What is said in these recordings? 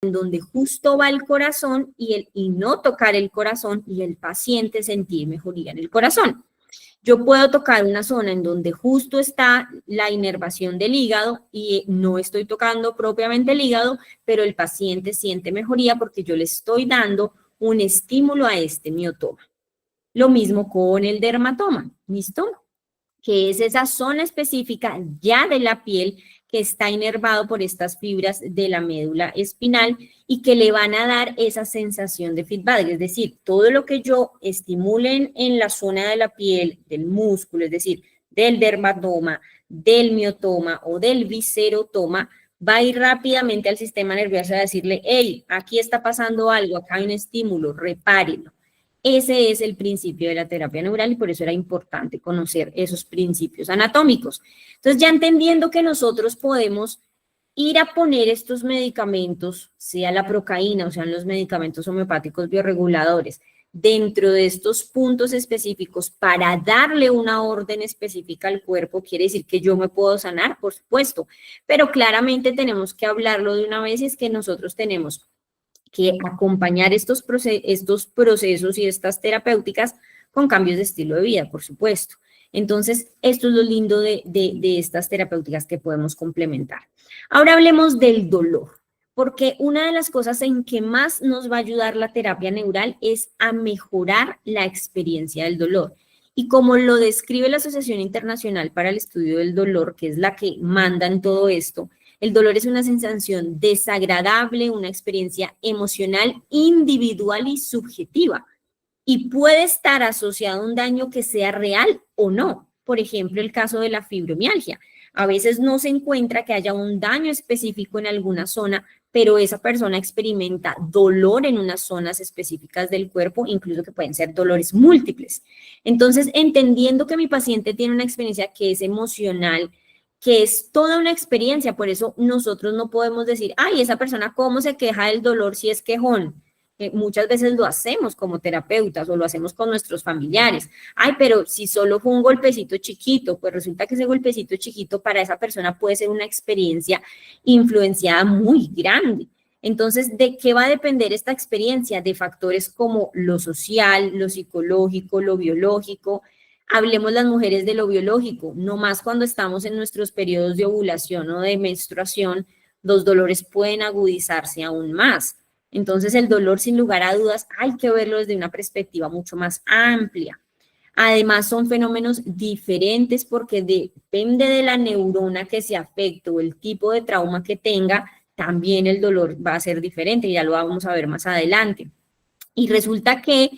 en donde justo va el corazón y no tocar el corazón y el paciente sentir mejoría en el corazón. Yo puedo tocar una zona en donde justo está la inervación del hígado y no estoy tocando propiamente el hígado, pero el paciente siente mejoría porque yo le estoy dando un estímulo a este miotoma. Lo mismo con el dermatoma, ¿listo? Que es esa zona específica ya de la piel que está inervado por estas fibras de la médula espinal y que le van a dar esa sensación de feedback, es decir, todo lo que yo estimule en la zona de la piel, del músculo, es decir, del dermatoma, del miotoma o del viscerotoma, va a ir rápidamente al sistema nervioso a decirle, hey, aquí está pasando algo, acá hay un estímulo, repárelo. Ese es el principio de la terapia neural y por eso era importante conocer esos principios anatómicos. Entonces, ya entendiendo que nosotros podemos ir a poner estos medicamentos, sea la procaína o sean los medicamentos homeopáticos bioreguladores, dentro de estos puntos específicos para darle una orden específica al cuerpo, quiere decir que yo me puedo sanar, por supuesto, pero claramente tenemos que hablarlo de una vez y es que nosotros tenemos que acompañar estos procesos y estas terapéuticas con cambios de estilo de vida, por supuesto. Entonces, esto es lo lindo de estas terapéuticas que podemos complementar. Ahora hablemos del dolor, porque una de las cosas en que más nos va a ayudar la terapia neural es a mejorar la experiencia del dolor. Y como lo describe la Asociación Internacional para el Estudio del Dolor, que es la que manda en todo esto, el dolor es una sensación desagradable, una experiencia emocional, individual y subjetiva. Y puede estar asociado a un daño que sea real o no. Por ejemplo, el caso de la fibromialgia. A veces no se encuentra que haya un daño específico en alguna zona, pero esa persona experimenta dolor en unas zonas específicas del cuerpo, incluso que pueden ser dolores múltiples. Entonces, entendiendo que mi paciente tiene una experiencia que es emocional, que es toda una experiencia, por eso nosotros no podemos decir, ay, esa persona cómo se queja del dolor si es quejón. Muchas veces lo hacemos como terapeutas o lo hacemos con nuestros familiares. Ay, pero si solo fue un golpecito chiquito, pues resulta que ese golpecito chiquito para esa persona puede ser una experiencia influenciada muy grande. Entonces, ¿de qué va a depender esta experiencia? De factores como lo social, lo psicológico, lo biológico. Hablemos las mujeres de lo biológico, no más cuando estamos en nuestros periodos de ovulación o de menstruación, los dolores pueden agudizarse aún más. Entonces el dolor, sin lugar a dudas, hay que verlo desde una perspectiva mucho más amplia. Además son fenómenos diferentes porque depende de la neurona que se afecte o el tipo de trauma que tenga, también el dolor va a ser diferente, ya lo vamos a ver más adelante. Y resulta que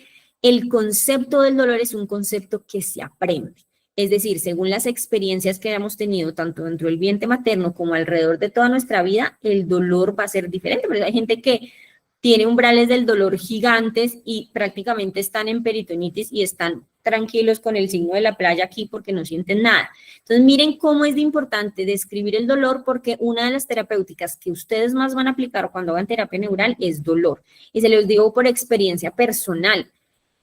el concepto del dolor es un concepto que se aprende. Es decir, según las experiencias que hayamos tenido, tanto dentro del vientre materno como alrededor de toda nuestra vida, el dolor va a ser diferente. Pero hay gente que tiene umbrales del dolor gigantes y prácticamente están en peritonitis y están tranquilos con el signo de la playa aquí porque no sienten nada. Entonces, miren cómo es de importante describir el dolor porque una de las terapéuticas que ustedes más van a aplicar cuando hagan terapia neural es dolor. Y se los digo por experiencia personal.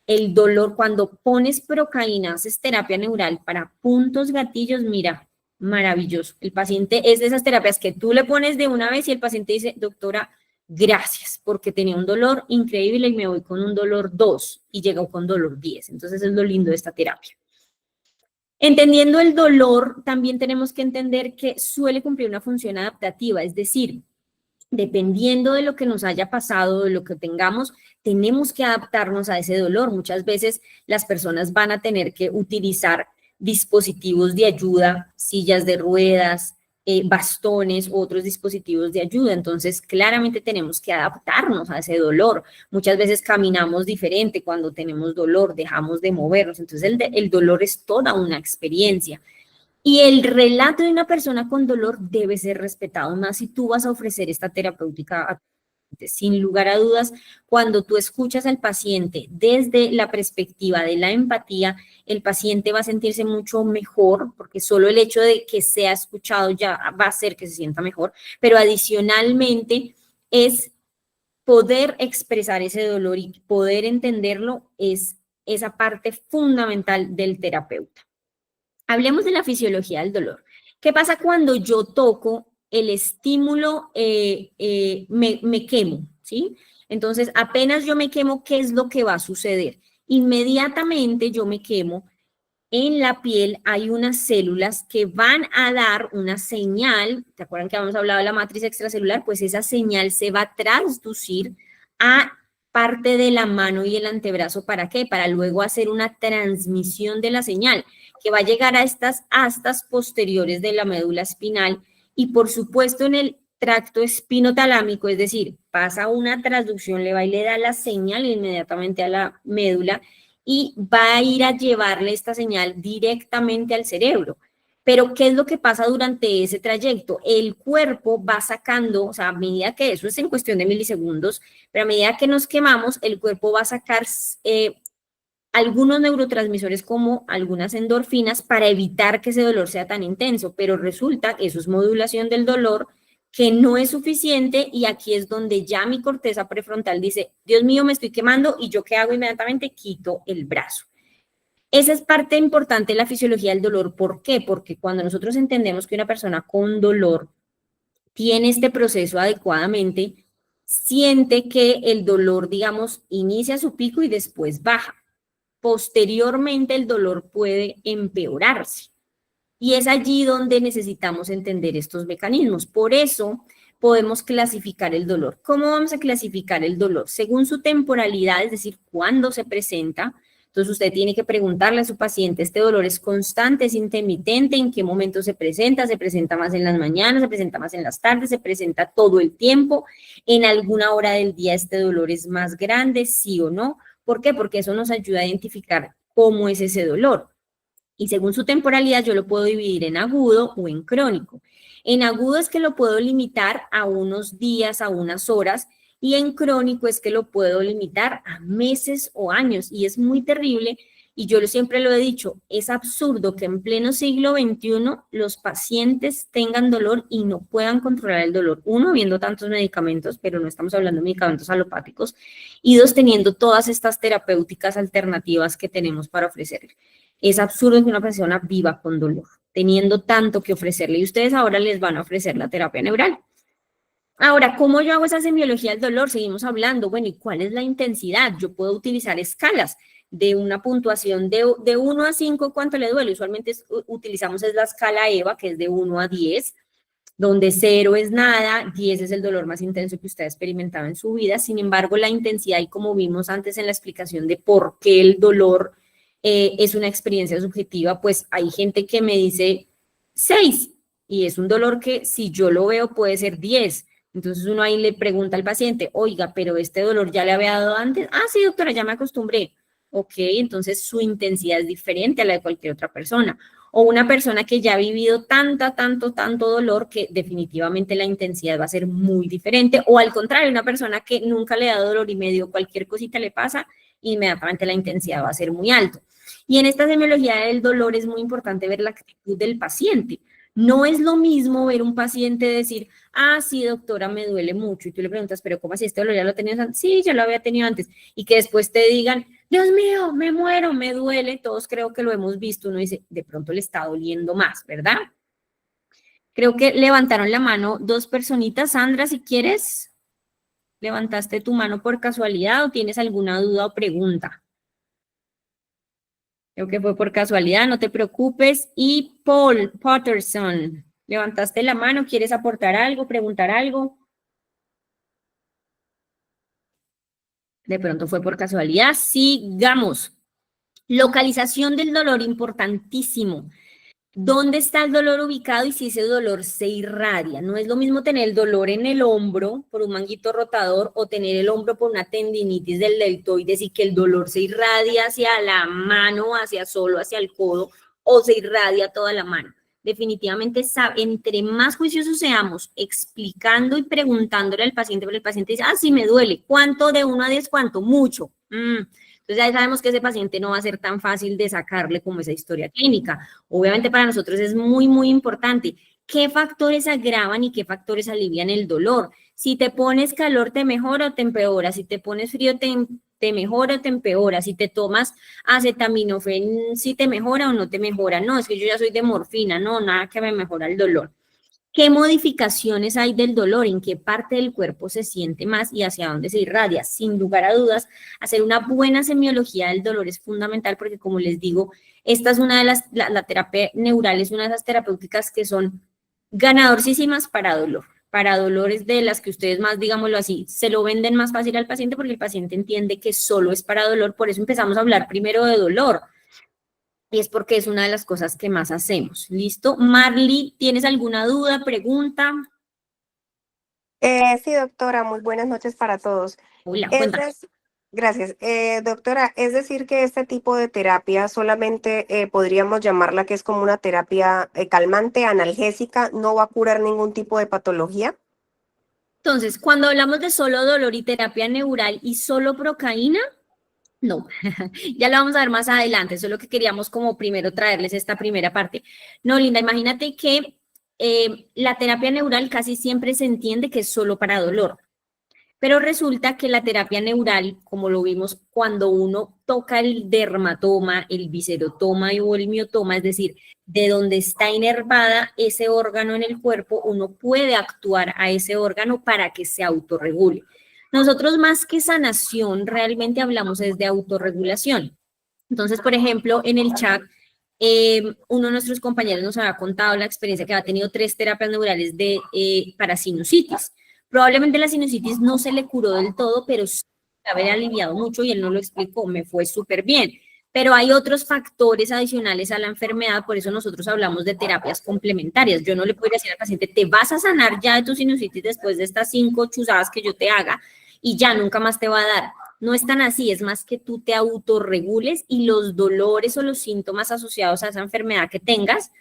El dolor, cuando pones procaína, haces terapia neural para puntos gatillos, mira, maravilloso. El paciente es de esas terapias que tú le pones de una vez y el paciente dice, doctora, gracias, porque tenía un dolor increíble y me voy con un dolor 2 y llegó con dolor 10. Entonces es lo lindo de esta terapia. Entendiendo el dolor, también tenemos que entender que suele cumplir una función adaptativa, es decir, dependiendo de lo que nos haya pasado, de lo que tengamos, tenemos que adaptarnos a ese dolor. Muchas veces las personas van a tener que utilizar dispositivos de ayuda, sillas de ruedas, bastones u otros dispositivos de ayuda. Entonces, claramente tenemos que adaptarnos a ese dolor. Muchas veces caminamos diferente cuando tenemos dolor, dejamos de movernos. Entonces, el dolor es toda una experiencia. Y el relato de una persona con dolor debe ser respetado, más si tú vas a ofrecer esta terapéutica. Sin lugar a dudas, cuando tú escuchas al paciente desde la perspectiva de la empatía, el paciente va a sentirse mucho mejor, porque solo el hecho de que sea escuchado ya va a hacer que se sienta mejor, pero adicionalmente es poder expresar ese dolor y poder entenderlo es esa parte fundamental del terapeuta. Hablemos de la fisiología del dolor. ¿Qué pasa cuando yo toco el estímulo, me quemo, ¿sí? Entonces, apenas yo me quemo, ¿qué es lo que va a suceder? Inmediatamente yo me quemo, en la piel hay unas células que van a dar una señal. ¿Te acuerdan que habíamos hablado de la matriz extracelular? Pues esa señal se va a transducir a parte de la mano y el antebrazo. ¿Para qué? Para luego hacer una transmisión de la señal que va a llegar a estas astas posteriores de la médula espinal y por supuesto en el tracto espinotalámico, es decir, pasa una transducción, le va y le da la señal inmediatamente a la médula y va a ir a llevarle esta señal directamente al cerebro. Pero, ¿qué es lo que pasa durante ese trayecto? El cuerpo va sacando, o sea, a medida que eso es en cuestión de milisegundos, pero a medida que nos quemamos, el cuerpo va a sacar algunos neurotransmisores como algunas endorfinas para evitar que ese dolor sea tan intenso, pero resulta que eso es modulación del dolor que no es suficiente y aquí es donde ya mi corteza prefrontal dice, Dios mío, me estoy quemando y yo qué hago inmediatamente, quito el brazo. Esa es parte importante de la fisiología del dolor. ¿Por qué? Porque cuando nosotros entendemos que una persona con dolor tiene este proceso adecuadamente, siente que el dolor, digamos, inicia su pico y después baja. Posteriormente el dolor puede empeorarse. Y es allí donde necesitamos entender estos mecanismos. Por eso podemos clasificar el dolor. ¿Cómo vamos a clasificar el dolor? Según su temporalidad, es decir, cuándo se presenta. Entonces usted tiene que preguntarle a su paciente, ¿este dolor es constante, es intermitente? ¿En qué momento se presenta? ¿Se presenta más en las mañanas? ¿Se presenta más en las tardes? ¿Se presenta todo el tiempo? ¿En alguna hora del día este dolor es más grande? ¿Sí o no? ¿Por qué? Porque eso nos ayuda a identificar cómo es ese dolor. Y según su temporalidad yo lo puedo dividir en agudo o en crónico. En agudo es que lo puedo limitar a unos días, a unas horas, y en crónico es que lo puedo limitar a meses o años. Y es muy terrible, y yo siempre lo he dicho, es absurdo que en pleno siglo XXI los pacientes tengan dolor y no puedan controlar el dolor. Uno, viendo tantos medicamentos, pero no estamos hablando de medicamentos alopáticos, y dos, teniendo todas estas terapéuticas alternativas que tenemos para ofrecerle. Es absurdo que una persona viva con dolor, teniendo tanto que ofrecerle, y ustedes ahora les van a ofrecer la terapia neural. Ahora, ¿cómo yo hago esa semiología del dolor? Seguimos hablando, bueno, ¿y cuál es la intensidad? Yo puedo utilizar escalas de una puntuación de 1 a 5, ¿cuánto le duele? Usualmente utilizamos es la escala EVA, que es de 1 a 10, donde 0 es nada, 10 es el dolor más intenso que usted ha experimentado en su vida. Sin embargo, la intensidad, y como vimos antes en la explicación de por qué el dolor es una experiencia subjetiva, pues hay gente que me dice 6 y es un dolor que si yo lo veo puede ser 10. Entonces uno ahí le pregunta al paciente, oiga, pero este dolor ya le había dado antes. Ah, sí, doctora, ya me acostumbré. Ok, entonces su intensidad es diferente a la de cualquier otra persona. O una persona que ya ha vivido tanto dolor que definitivamente la intensidad va a ser muy diferente. O al contrario, una persona que nunca le da dolor y medio cualquier cosita le pasa, inmediatamente la intensidad va a ser muy alta. Y en esta semiología del dolor es muy importante ver la actitud del paciente. No es lo mismo ver un paciente decir, ah, sí, doctora, me duele mucho. Y tú le preguntas, pero ¿cómo así este dolor ya lo tenías antes? Sí, ya lo había tenido antes. Y que después te digan, Dios mío, me muero, me duele. Todos creo que lo hemos visto. Uno dice, de pronto le está doliendo más, ¿verdad? Creo que levantaron la mano dos personitas. Sandra, si quieres, ¿levantaste tu mano por casualidad o tienes alguna duda o pregunta? Creo que fue por casualidad, no te preocupes. Y Paul Patterson, ¿levantaste la mano? ¿Quieres aportar algo, preguntar algo? De pronto fue por casualidad. Sigamos. Localización del dolor, importantísimo. ¿Dónde está el dolor ubicado y si ese dolor se irradia? No es lo mismo tener el dolor en el hombro por un manguito rotador o tener el hombro por una tendinitis del deltoides y que el dolor se irradia hacia la mano, hacia el codo o se irradia toda la mano. Definitivamente, entre más juiciosos seamos explicando y preguntándole al paciente, pero el paciente dice, ah, sí me duele. ¿Cuánto? De 1 a 10, ¿cuánto? Mucho. Entonces ya sabemos que ese paciente no va a ser tan fácil de sacarle como esa historia clínica. Obviamente para nosotros es muy importante qué factores agravan y qué factores alivian el dolor. Si te pones calor, te mejora o te empeora. Si te pones frío, te mejora o te empeora. Si te tomas acetaminofén, si te mejora o no te mejora. No, es que yo ya soy de morfina, no, nada que me mejora el dolor. ¿Qué modificaciones hay del dolor? ¿En qué parte del cuerpo se siente más y hacia dónde se irradia? Sin lugar a dudas, hacer una buena semiología del dolor es fundamental porque, como les digo, esta es una de la terapia neural es una de esas terapéuticas que son ganadorísimas para dolores de las que ustedes más, digámoslo así, se lo venden más fácil al paciente porque el paciente entiende que solo es para dolor, por eso empezamos a hablar primero de dolor. Y es porque es una de las cosas que más hacemos. ¿Listo? Marley, ¿tienes alguna duda, pregunta? Sí, doctora, muy buenas noches para todos. Hola, Es cuéntame. des- Gracias. Doctora, es decir que este tipo de terapia solamente podríamos llamarla que es como una terapia calmante, analgésica, no va a curar ningún tipo de patología. Entonces, cuando hablamos de solo dolor y terapia neural y solo procaína, no, ya lo vamos a ver más adelante, eso es lo que queríamos como primero traerles esta primera parte. No, Linda, imagínate que la terapia neural casi siempre se entiende que es solo para dolor. Pero resulta que la terapia neural, como lo vimos cuando uno toca el dermatoma, el viscerotoma o el miotoma, es decir, de donde está inervada ese órgano en el cuerpo, uno puede actuar a ese órgano para que se autorregule. Nosotros más que sanación, realmente hablamos es de autorregulación. Entonces, por ejemplo, en el chat, uno de nuestros compañeros nos había contado la experiencia que ha tenido 3 terapias neurales para sinusitis. Probablemente la sinusitis no se le curó del todo, pero sí haber aliviado mucho y él no lo explicó, me fue súper bien. Pero hay otros factores adicionales a la enfermedad, por eso nosotros hablamos de terapias complementarias. Yo no le puedo decir al paciente, te vas a sanar ya de tu sinusitis después de estas 5 chuzadas que yo te haga y ya nunca más te va a dar. No es tan así, es más que tú te autorregules y los dolores o los síntomas asociados a esa enfermedad que tengas,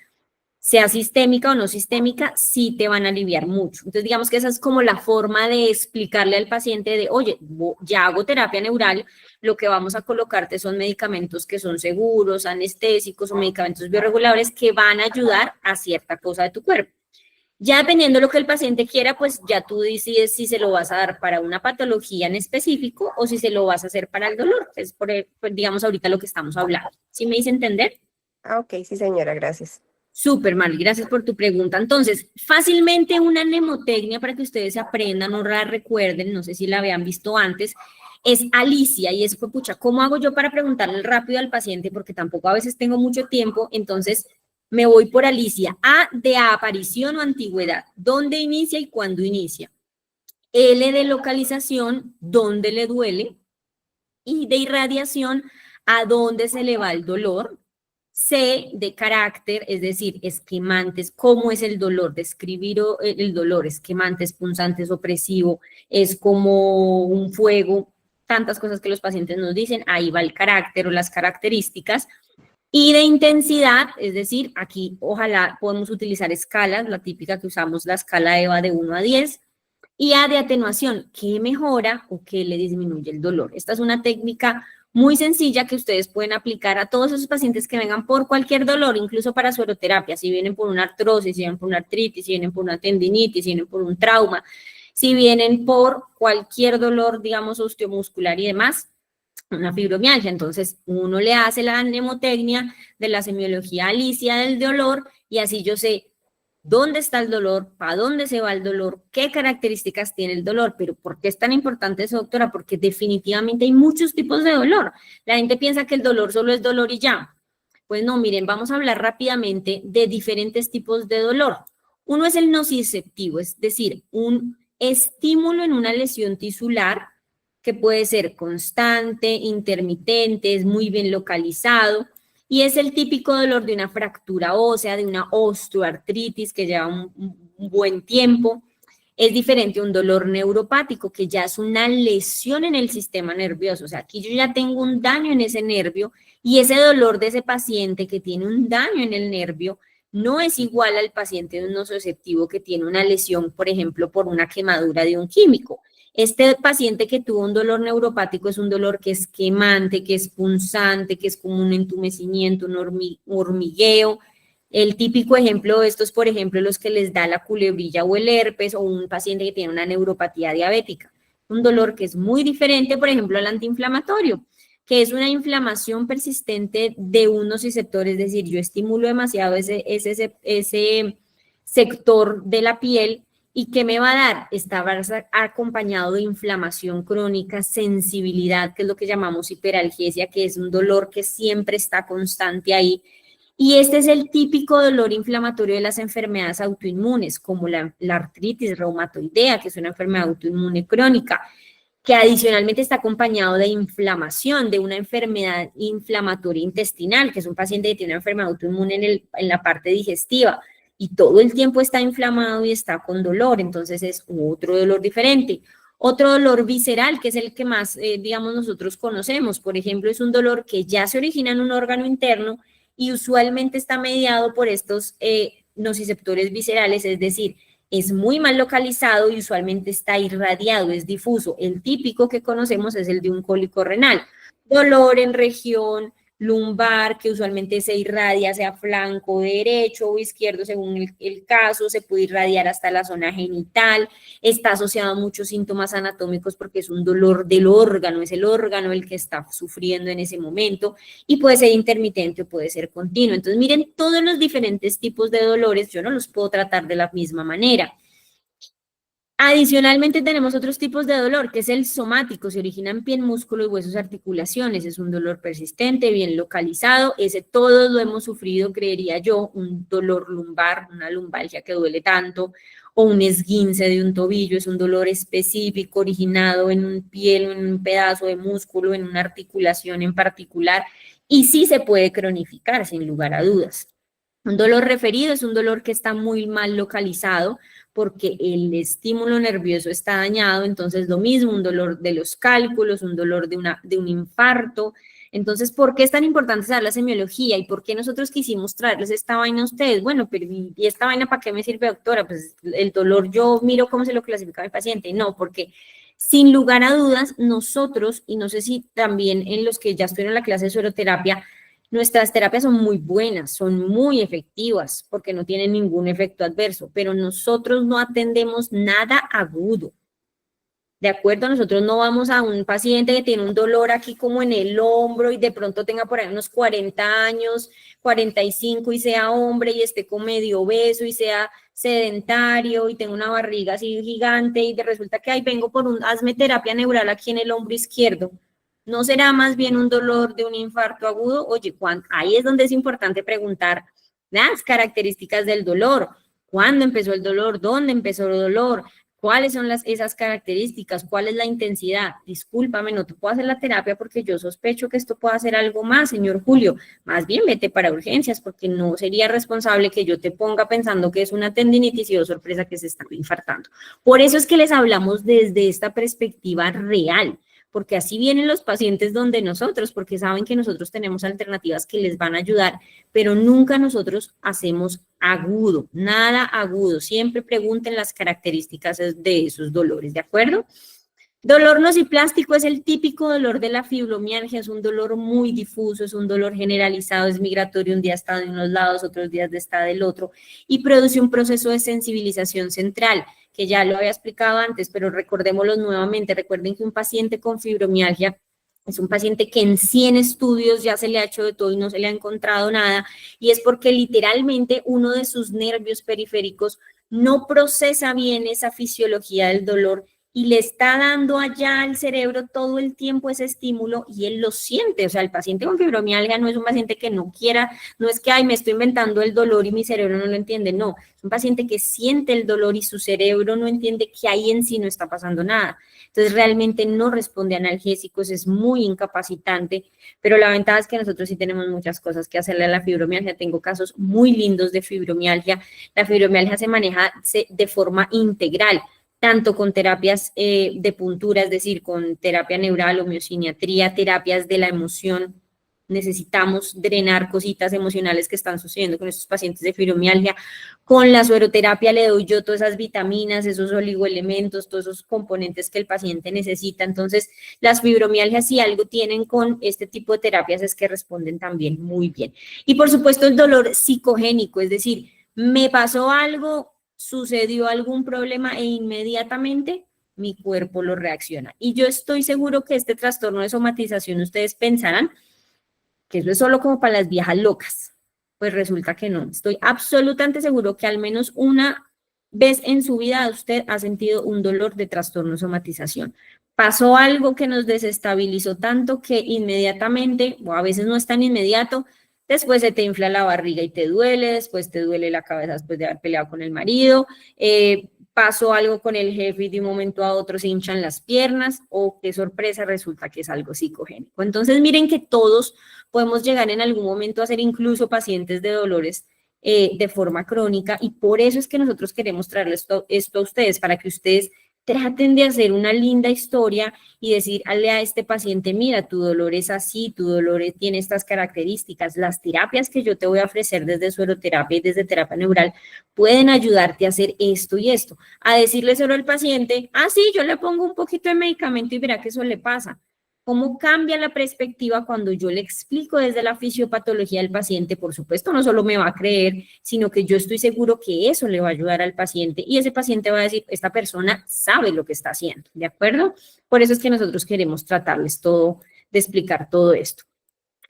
sea sistémica o no sistémica, sí te van a aliviar mucho. Entonces, digamos que esa es como la forma de explicarle al paciente de, oye, ya hago terapia neural, lo que vamos a colocarte son medicamentos que son seguros, anestésicos o medicamentos bioreguladores que van a ayudar a cierta cosa de tu cuerpo. Ya dependiendo de lo que el paciente quiera, pues ya tú decides si se lo vas a dar para una patología en específico o si se lo vas a hacer para el dolor, que es pues, digamos ahorita lo que estamos hablando. ¿Sí me hice entender? Ah, ok, sí, señora, gracias. Súper, Mari, gracias por tu pregunta. Entonces, fácilmente una mnemotecnia para que ustedes se aprendan o la recuerden, no sé si la habían visto antes, es Alicia y es, pues, pucha, ¿cómo hago yo para preguntarle rápido al paciente? Porque tampoco a veces tengo mucho tiempo, entonces me voy por Alicia. A de aparición o antigüedad, ¿dónde inicia y cuándo inicia? L de localización, ¿dónde le duele? Y de irradiación, ¿a dónde se le va el dolor? C de carácter, es decir, esquemantes, cómo es el dolor, describir el dolor, esquemantes, punzantes, opresivo, es como un fuego, tantas cosas que los pacientes nos dicen, ahí va el carácter o las características. Y de intensidad, es decir, aquí ojalá podemos utilizar escalas, la típica que usamos, la escala EVA de 1 a 10, y A de atenuación, ¿qué mejora o qué le disminuye el dolor? Esta es una técnica muy sencilla que ustedes pueden aplicar a todos esos pacientes que vengan por cualquier dolor, incluso para sueroterapia, si vienen por una artrosis, si vienen por una artritis, si vienen por una tendinitis, si vienen por un trauma, si vienen por cualquier dolor, digamos, osteomuscular y demás, una fibromialgia. Entonces, uno le hace la mnemotecnia de la semiología Alicia del dolor y así yo sé dónde está el dolor, para dónde se va el dolor, qué características tiene el dolor, pero ¿por qué es tan importante eso, doctora? Porque definitivamente hay muchos tipos de dolor. La gente piensa que el dolor solo es dolor y ya. Pues no, miren, vamos a hablar rápidamente de diferentes tipos de dolor. Uno es el nociceptivo, es decir, un estímulo en una lesión tisular que puede ser constante, intermitente, es muy bien localizado y es el típico dolor de una fractura ósea, de una osteoartritis que lleva un buen tiempo. Es diferente a un dolor neuropático, que ya es una lesión en el sistema nervioso. O sea, aquí yo ya tengo un daño en ese nervio y ese dolor de ese paciente que tiene un daño en el nervio no es igual al paciente de un nociceptivo que tiene una lesión, por ejemplo, por una quemadura de un químico. Este paciente que tuvo un dolor neuropático es un dolor que es quemante, que es punzante, que es como un entumecimiento, un hormigueo. El típico ejemplo de estos, por ejemplo, los que les da la culebrilla o el herpes o un paciente que tiene una neuropatía diabética. Un dolor que es muy diferente, por ejemplo, al antiinflamatorio, que es una inflamación persistente de unos receptores, es decir, yo estimulo demasiado ese sector de la piel. ¿Y qué me va a dar? Está acompañado de inflamación crónica, sensibilidad, que es lo que llamamos hiperalgesia, que es un dolor que siempre está constante ahí. Y este es el típico dolor inflamatorio de las enfermedades autoinmunes, como la artritis reumatoidea, que es una enfermedad autoinmune crónica, que adicionalmente está acompañado de inflamación, de una enfermedad inflamatoria intestinal, que es un paciente que tiene una enfermedad autoinmune en la parte digestiva, y todo el tiempo está inflamado y está con dolor, entonces es otro dolor diferente. Otro dolor visceral, que es el que más, digamos, nosotros conocemos, por ejemplo, es un dolor que ya se origina en un órgano interno y usualmente está mediado por estos nociceptores viscerales, es decir, es muy mal localizado y usualmente está irradiado, es difuso. El típico que conocemos es el de un cólico renal. Dolor en región lumbar, que usualmente se irradia hacia flanco derecho o izquierdo según el caso, se puede irradiar hasta la zona genital, está asociado a muchos síntomas anatómicos porque es un dolor del órgano, es el órgano el que está sufriendo en ese momento y puede ser intermitente o puede ser continuo. Entonces miren, todos los diferentes tipos de dolores yo no los puedo tratar de la misma manera. Adicionalmente tenemos otros tipos de dolor, que es el somático, se origina en piel, músculo y huesos, articulaciones, es un dolor persistente, bien localizado, ese todos lo hemos sufrido, creería yo, un dolor lumbar, una lumbalgia que duele tanto, o un esguince de un tobillo, es un dolor específico originado en un piel, en un pedazo de músculo, en una articulación en particular, y sí se puede cronificar, sin lugar a dudas. Un dolor referido es un dolor que está muy mal localizado, porque el estímulo nervioso está dañado, entonces lo mismo, un dolor de los cálculos, un dolor de un infarto. Entonces, ¿por qué es tan importante saber la semiología y por qué nosotros quisimos traerles esta vaina a ustedes? Bueno, pero ¿y esta vaina para qué me sirve, doctora? Pues el dolor yo miro cómo se lo clasifica mi paciente. No, porque sin lugar a dudas, nosotros, y no sé si también en los que ya estuvieron en la clase de sueroterapia, nuestras terapias son muy buenas, son muy efectivas porque no tienen ningún efecto adverso, pero nosotros no atendemos nada agudo. ¿De acuerdo? Nosotros no vamos a un paciente que tiene un dolor aquí como en el hombro y de pronto tenga por ahí unos 40 años, 45 y sea hombre y esté con medio obeso y sea sedentario y tenga una barriga así gigante y resulta que ahí vengo por hazme terapia neural aquí en el hombro izquierdo. ¿No será más bien un dolor de un infarto agudo? Oye, ahí es donde es importante preguntar las características del dolor. ¿Cuándo empezó el dolor? ¿Dónde empezó el dolor? ¿Cuáles son esas características? ¿Cuál es la intensidad? Discúlpame, no te puedo hacer la terapia porque yo sospecho que esto pueda hacer algo más, señor Julio. Más bien vete para urgencias porque no sería responsable que yo te ponga pensando que es una tendinitis y oh, sorpresa que se está infartando. Por eso es que les hablamos desde esta perspectiva real, porque así vienen los pacientes donde nosotros, porque saben que nosotros tenemos alternativas que les van a ayudar, pero nunca nosotros hacemos agudo, nada agudo. Siempre pregunten las características de esos dolores, ¿de acuerdo? Dolor nociplástico es el típico dolor de la fibromialgia, es un dolor muy difuso, es un dolor generalizado, es migratorio, un día está de unos lados, otros días está del otro, y produce un proceso de sensibilización central, que ya lo había explicado antes, pero recordémoslo nuevamente. Recuerden que un paciente con fibromialgia es un paciente que en 100 estudios ya se le ha hecho de todo y no se le ha encontrado nada, y es porque literalmente uno de sus nervios periféricos no procesa bien esa fisiología del dolor y le está dando allá al cerebro todo el tiempo ese estímulo y él lo siente. O sea, el paciente con fibromialgia no es un paciente que no quiera, no es que, ay, me estoy inventando el dolor y mi cerebro no lo entiende, no. Es un paciente que siente el dolor y su cerebro no entiende que ahí en sí no está pasando nada. Entonces, realmente no responde a analgésicos, es muy incapacitante, pero la ventaja es que nosotros sí tenemos muchas cosas que hacerle a la fibromialgia. Tengo casos muy lindos de fibromialgia. La fibromialgia se maneja de forma integral, tanto con terapias de puntura, es decir, con terapia neural, homeosiniatría, terapias de la emoción. Necesitamos drenar cositas emocionales que están sucediendo con estos pacientes de fibromialgia. Con la sueroterapia le doy yo todas esas vitaminas, esos oligoelementos, todos esos componentes que el paciente necesita. Entonces, las fibromialgias, si algo tienen con este tipo de terapias, es que responden también muy bien. Y por supuesto, el dolor psicogénico, es decir, me pasó algo, sucedió algún problema e inmediatamente mi cuerpo lo reacciona. Y yo estoy seguro que este trastorno de somatización, ustedes pensarán que eso es solo como para las viejas locas. Pues resulta que no. Estoy absolutamente seguro que al menos una vez en su vida usted ha sentido un dolor de trastorno de somatización. Pasó algo que nos desestabilizó tanto que inmediatamente, o a veces no es tan inmediato, después se te infla la barriga y te duele, después te duele la cabeza después de haber peleado con el marido, pasó algo con el jefe y de un momento a otro se hinchan las piernas, o qué sorpresa, resulta que es algo psicogénico. Entonces miren que todos podemos llegar en algún momento a ser incluso pacientes de dolores de forma crónica, y por eso es que nosotros queremos traerles esto a ustedes, para que ustedes traten de hacer una linda historia y decirle a este paciente, mira, tu dolor es así, tu dolor tiene estas características, las terapias que yo te voy a ofrecer desde sueroterapia y desde terapia neural pueden ayudarte a hacer esto y esto. A decirle solo al paciente, ah, sí, yo le pongo un poquito de medicamento y verá que eso le pasa. ¿Cómo cambia la perspectiva cuando yo le explico desde la fisiopatología al paciente? Por supuesto, no solo me va a creer, sino que yo estoy seguro que eso le va a ayudar al paciente, y ese paciente va a decir, esta persona sabe lo que está haciendo, ¿de acuerdo? Por eso es que nosotros queremos tratarles todo, de explicar todo esto.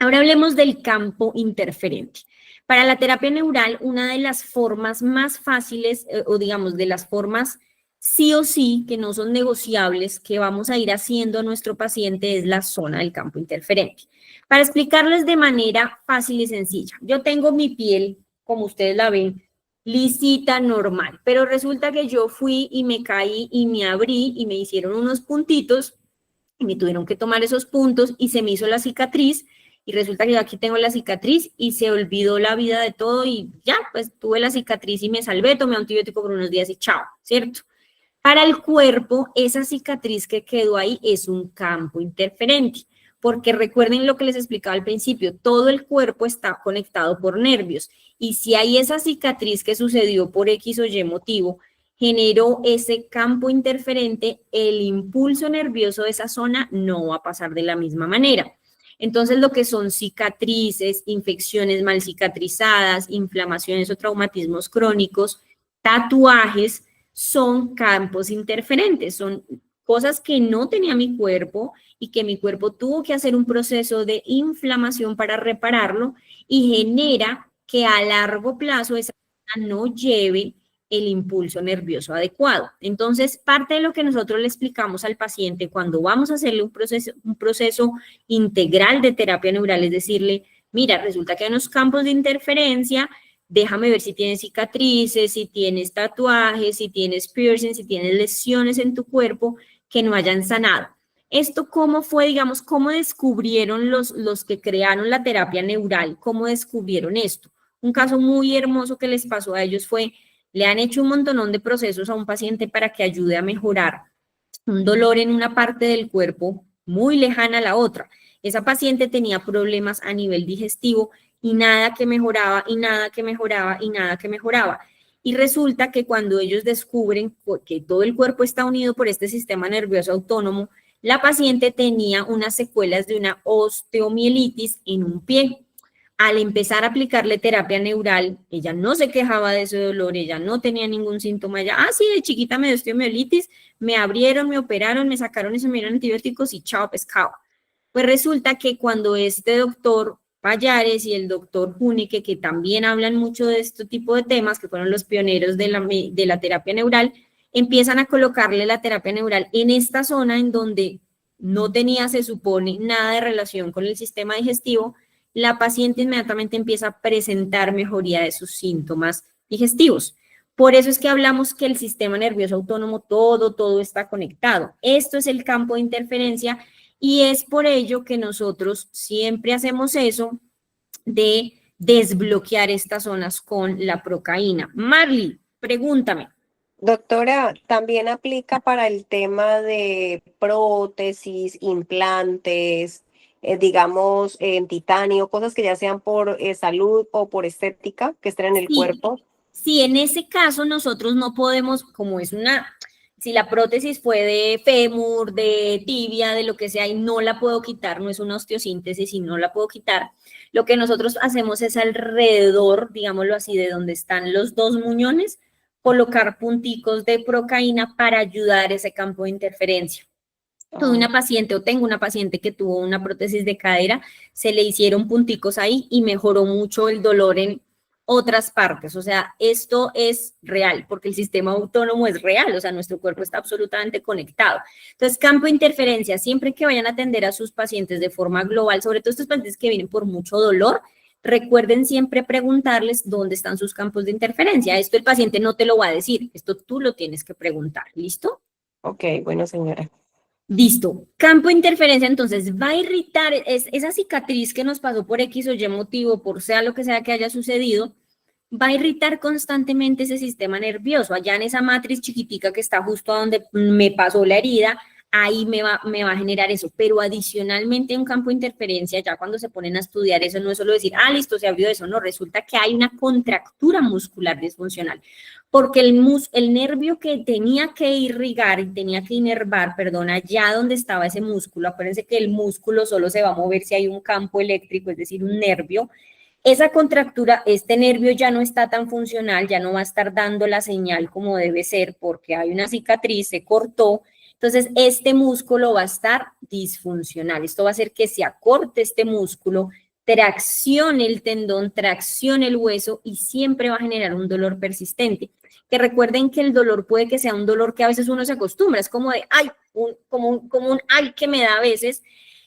Ahora hablemos del campo interferente. Para la terapia neural, una de las formas más fáciles, o digamos, de las formas sí o sí, que no son negociables, que vamos a ir haciendo a nuestro paciente, es la zona del campo interferente. Para explicarles de manera fácil y sencilla, yo tengo mi piel, como ustedes la ven, lisita, normal, pero resulta que yo fui y me caí y me abrí y me hicieron unos puntitos y me tuvieron que tomar esos puntos y se me hizo la cicatriz, y resulta que yo aquí tengo la cicatriz y se olvidó la vida de todo y ya, pues tuve la cicatriz y me salvé, tomé antibiótico por unos días y chao, ¿cierto? Para el cuerpo, esa cicatriz que quedó ahí es un campo interferente, porque recuerden lo que les explicaba al principio, todo el cuerpo está conectado por nervios, y si hay esa cicatriz que sucedió por X o Y motivo, generó ese campo interferente, el impulso nervioso de esa zona no va a pasar de la misma manera. Entonces, lo que son cicatrices, infecciones mal cicatrizadas, inflamaciones o traumatismos crónicos, tatuajes, son campos interferentes, son cosas que no tenía mi cuerpo y que mi cuerpo tuvo que hacer un proceso de inflamación para repararlo, y genera que a largo plazo esa persona no lleve el impulso nervioso adecuado. Entonces, parte de lo que nosotros le explicamos al paciente cuando vamos a hacerle un proceso integral de terapia neural es decirle, mira, resulta que hay unos campos de interferencia, déjame ver si tienes cicatrices, si tienes tatuajes, si tienes piercing, si tienes lesiones en tu cuerpo que no hayan sanado. Esto cómo fue, digamos, cómo descubrieron los que crearon la terapia neural, cómo descubrieron esto. Un caso muy hermoso que les pasó a ellos fue, le han hecho un montonón de procesos a un paciente para que ayude a mejorar un dolor en una parte del cuerpo muy lejana a la otra. Esa paciente tenía problemas a nivel digestivo y nada que mejoraba, y nada que mejoraba, y nada que mejoraba. Y resulta que cuando ellos descubren que todo el cuerpo está unido por este sistema nervioso autónomo, la paciente tenía unas secuelas de una osteomielitis en un pie. Al empezar a aplicarle terapia neural, ella no se quejaba de ese dolor, ella no tenía ningún síntoma, ella, sí, de chiquita me dio osteomielitis, me abrieron, me operaron, me sacaron y se me dieron antibióticos y chao pescado. Pues resulta que cuando este doctor Pallares y el doctor Juneke, que también hablan mucho de este tipo de temas, que fueron los pioneros de la terapia neural, empiezan a colocarle la terapia neural en esta zona en donde no tenía, se supone, nada de relación con el sistema digestivo, la paciente inmediatamente empieza a presentar mejoría de sus síntomas digestivos. Por eso es que hablamos que el sistema nervioso autónomo, todo está conectado. Esto es el campo de interferencia, y es por ello que nosotros siempre hacemos eso de desbloquear estas zonas con la procaína. Marley, pregúntame. Doctora, ¿también aplica para el tema de prótesis, implantes, digamos, en titanio, cosas que ya sean por salud o por estética, que estén en el cuerpo? Sí, en ese caso nosotros no podemos, como es si la prótesis fue de fémur, de tibia, de lo que sea, y no la puedo quitar, no es una osteosíntesis y no la puedo quitar, lo que nosotros hacemos es alrededor, digámoslo así, de donde están los dos muñones, colocar punticos de procaína para ayudar ese campo de interferencia. Tuve Oh, una paciente o tengo una paciente que tuvo una prótesis de cadera, se le hicieron punticos ahí y mejoró mucho el dolor en otras partes. O sea, esto es real porque el sistema autónomo es real, o sea, nuestro cuerpo está absolutamente conectado. Entonces, campo de interferencia, siempre que vayan a atender a sus pacientes de forma global, sobre todo estos pacientes que vienen por mucho dolor, recuerden siempre preguntarles dónde están sus campos de interferencia. Esto el paciente no te lo va a decir, esto tú lo tienes que preguntar. ¿Listo? ok, bueno, señora. Listo. Campo de interferencia, entonces, va a irritar esa cicatriz que nos pasó por X o Y motivo, por sea lo que sea que haya sucedido, va a irritar constantemente ese sistema nervioso. Allá en esa matriz chiquitica que está justo a donde me pasó la herida, ahí me va a generar eso. Pero adicionalmente un campo de interferencia, ya cuando se ponen a estudiar eso, no es solo decir, ah, listo, se abrió eso, no, resulta que hay una contractura muscular disfuncional porque el nervio que tenía que irrigar y tenía que inervar, perdón, allá donde estaba ese músculo, acuérdense que el músculo solo se va a mover si hay un campo eléctrico, es decir, un nervio, esa contractura, este nervio ya no está tan funcional, ya no va a estar dando la señal como debe ser porque hay una cicatriz, se cortó, entonces este músculo va a estar disfuncional, esto va a hacer que se acorte este músculo, traccione el tendón, traccione el hueso y siempre va a generar un dolor persistente. Que recuerden que el dolor puede que sea un dolor que a veces uno se acostumbra, es como de, ay, como un ay que me da a veces,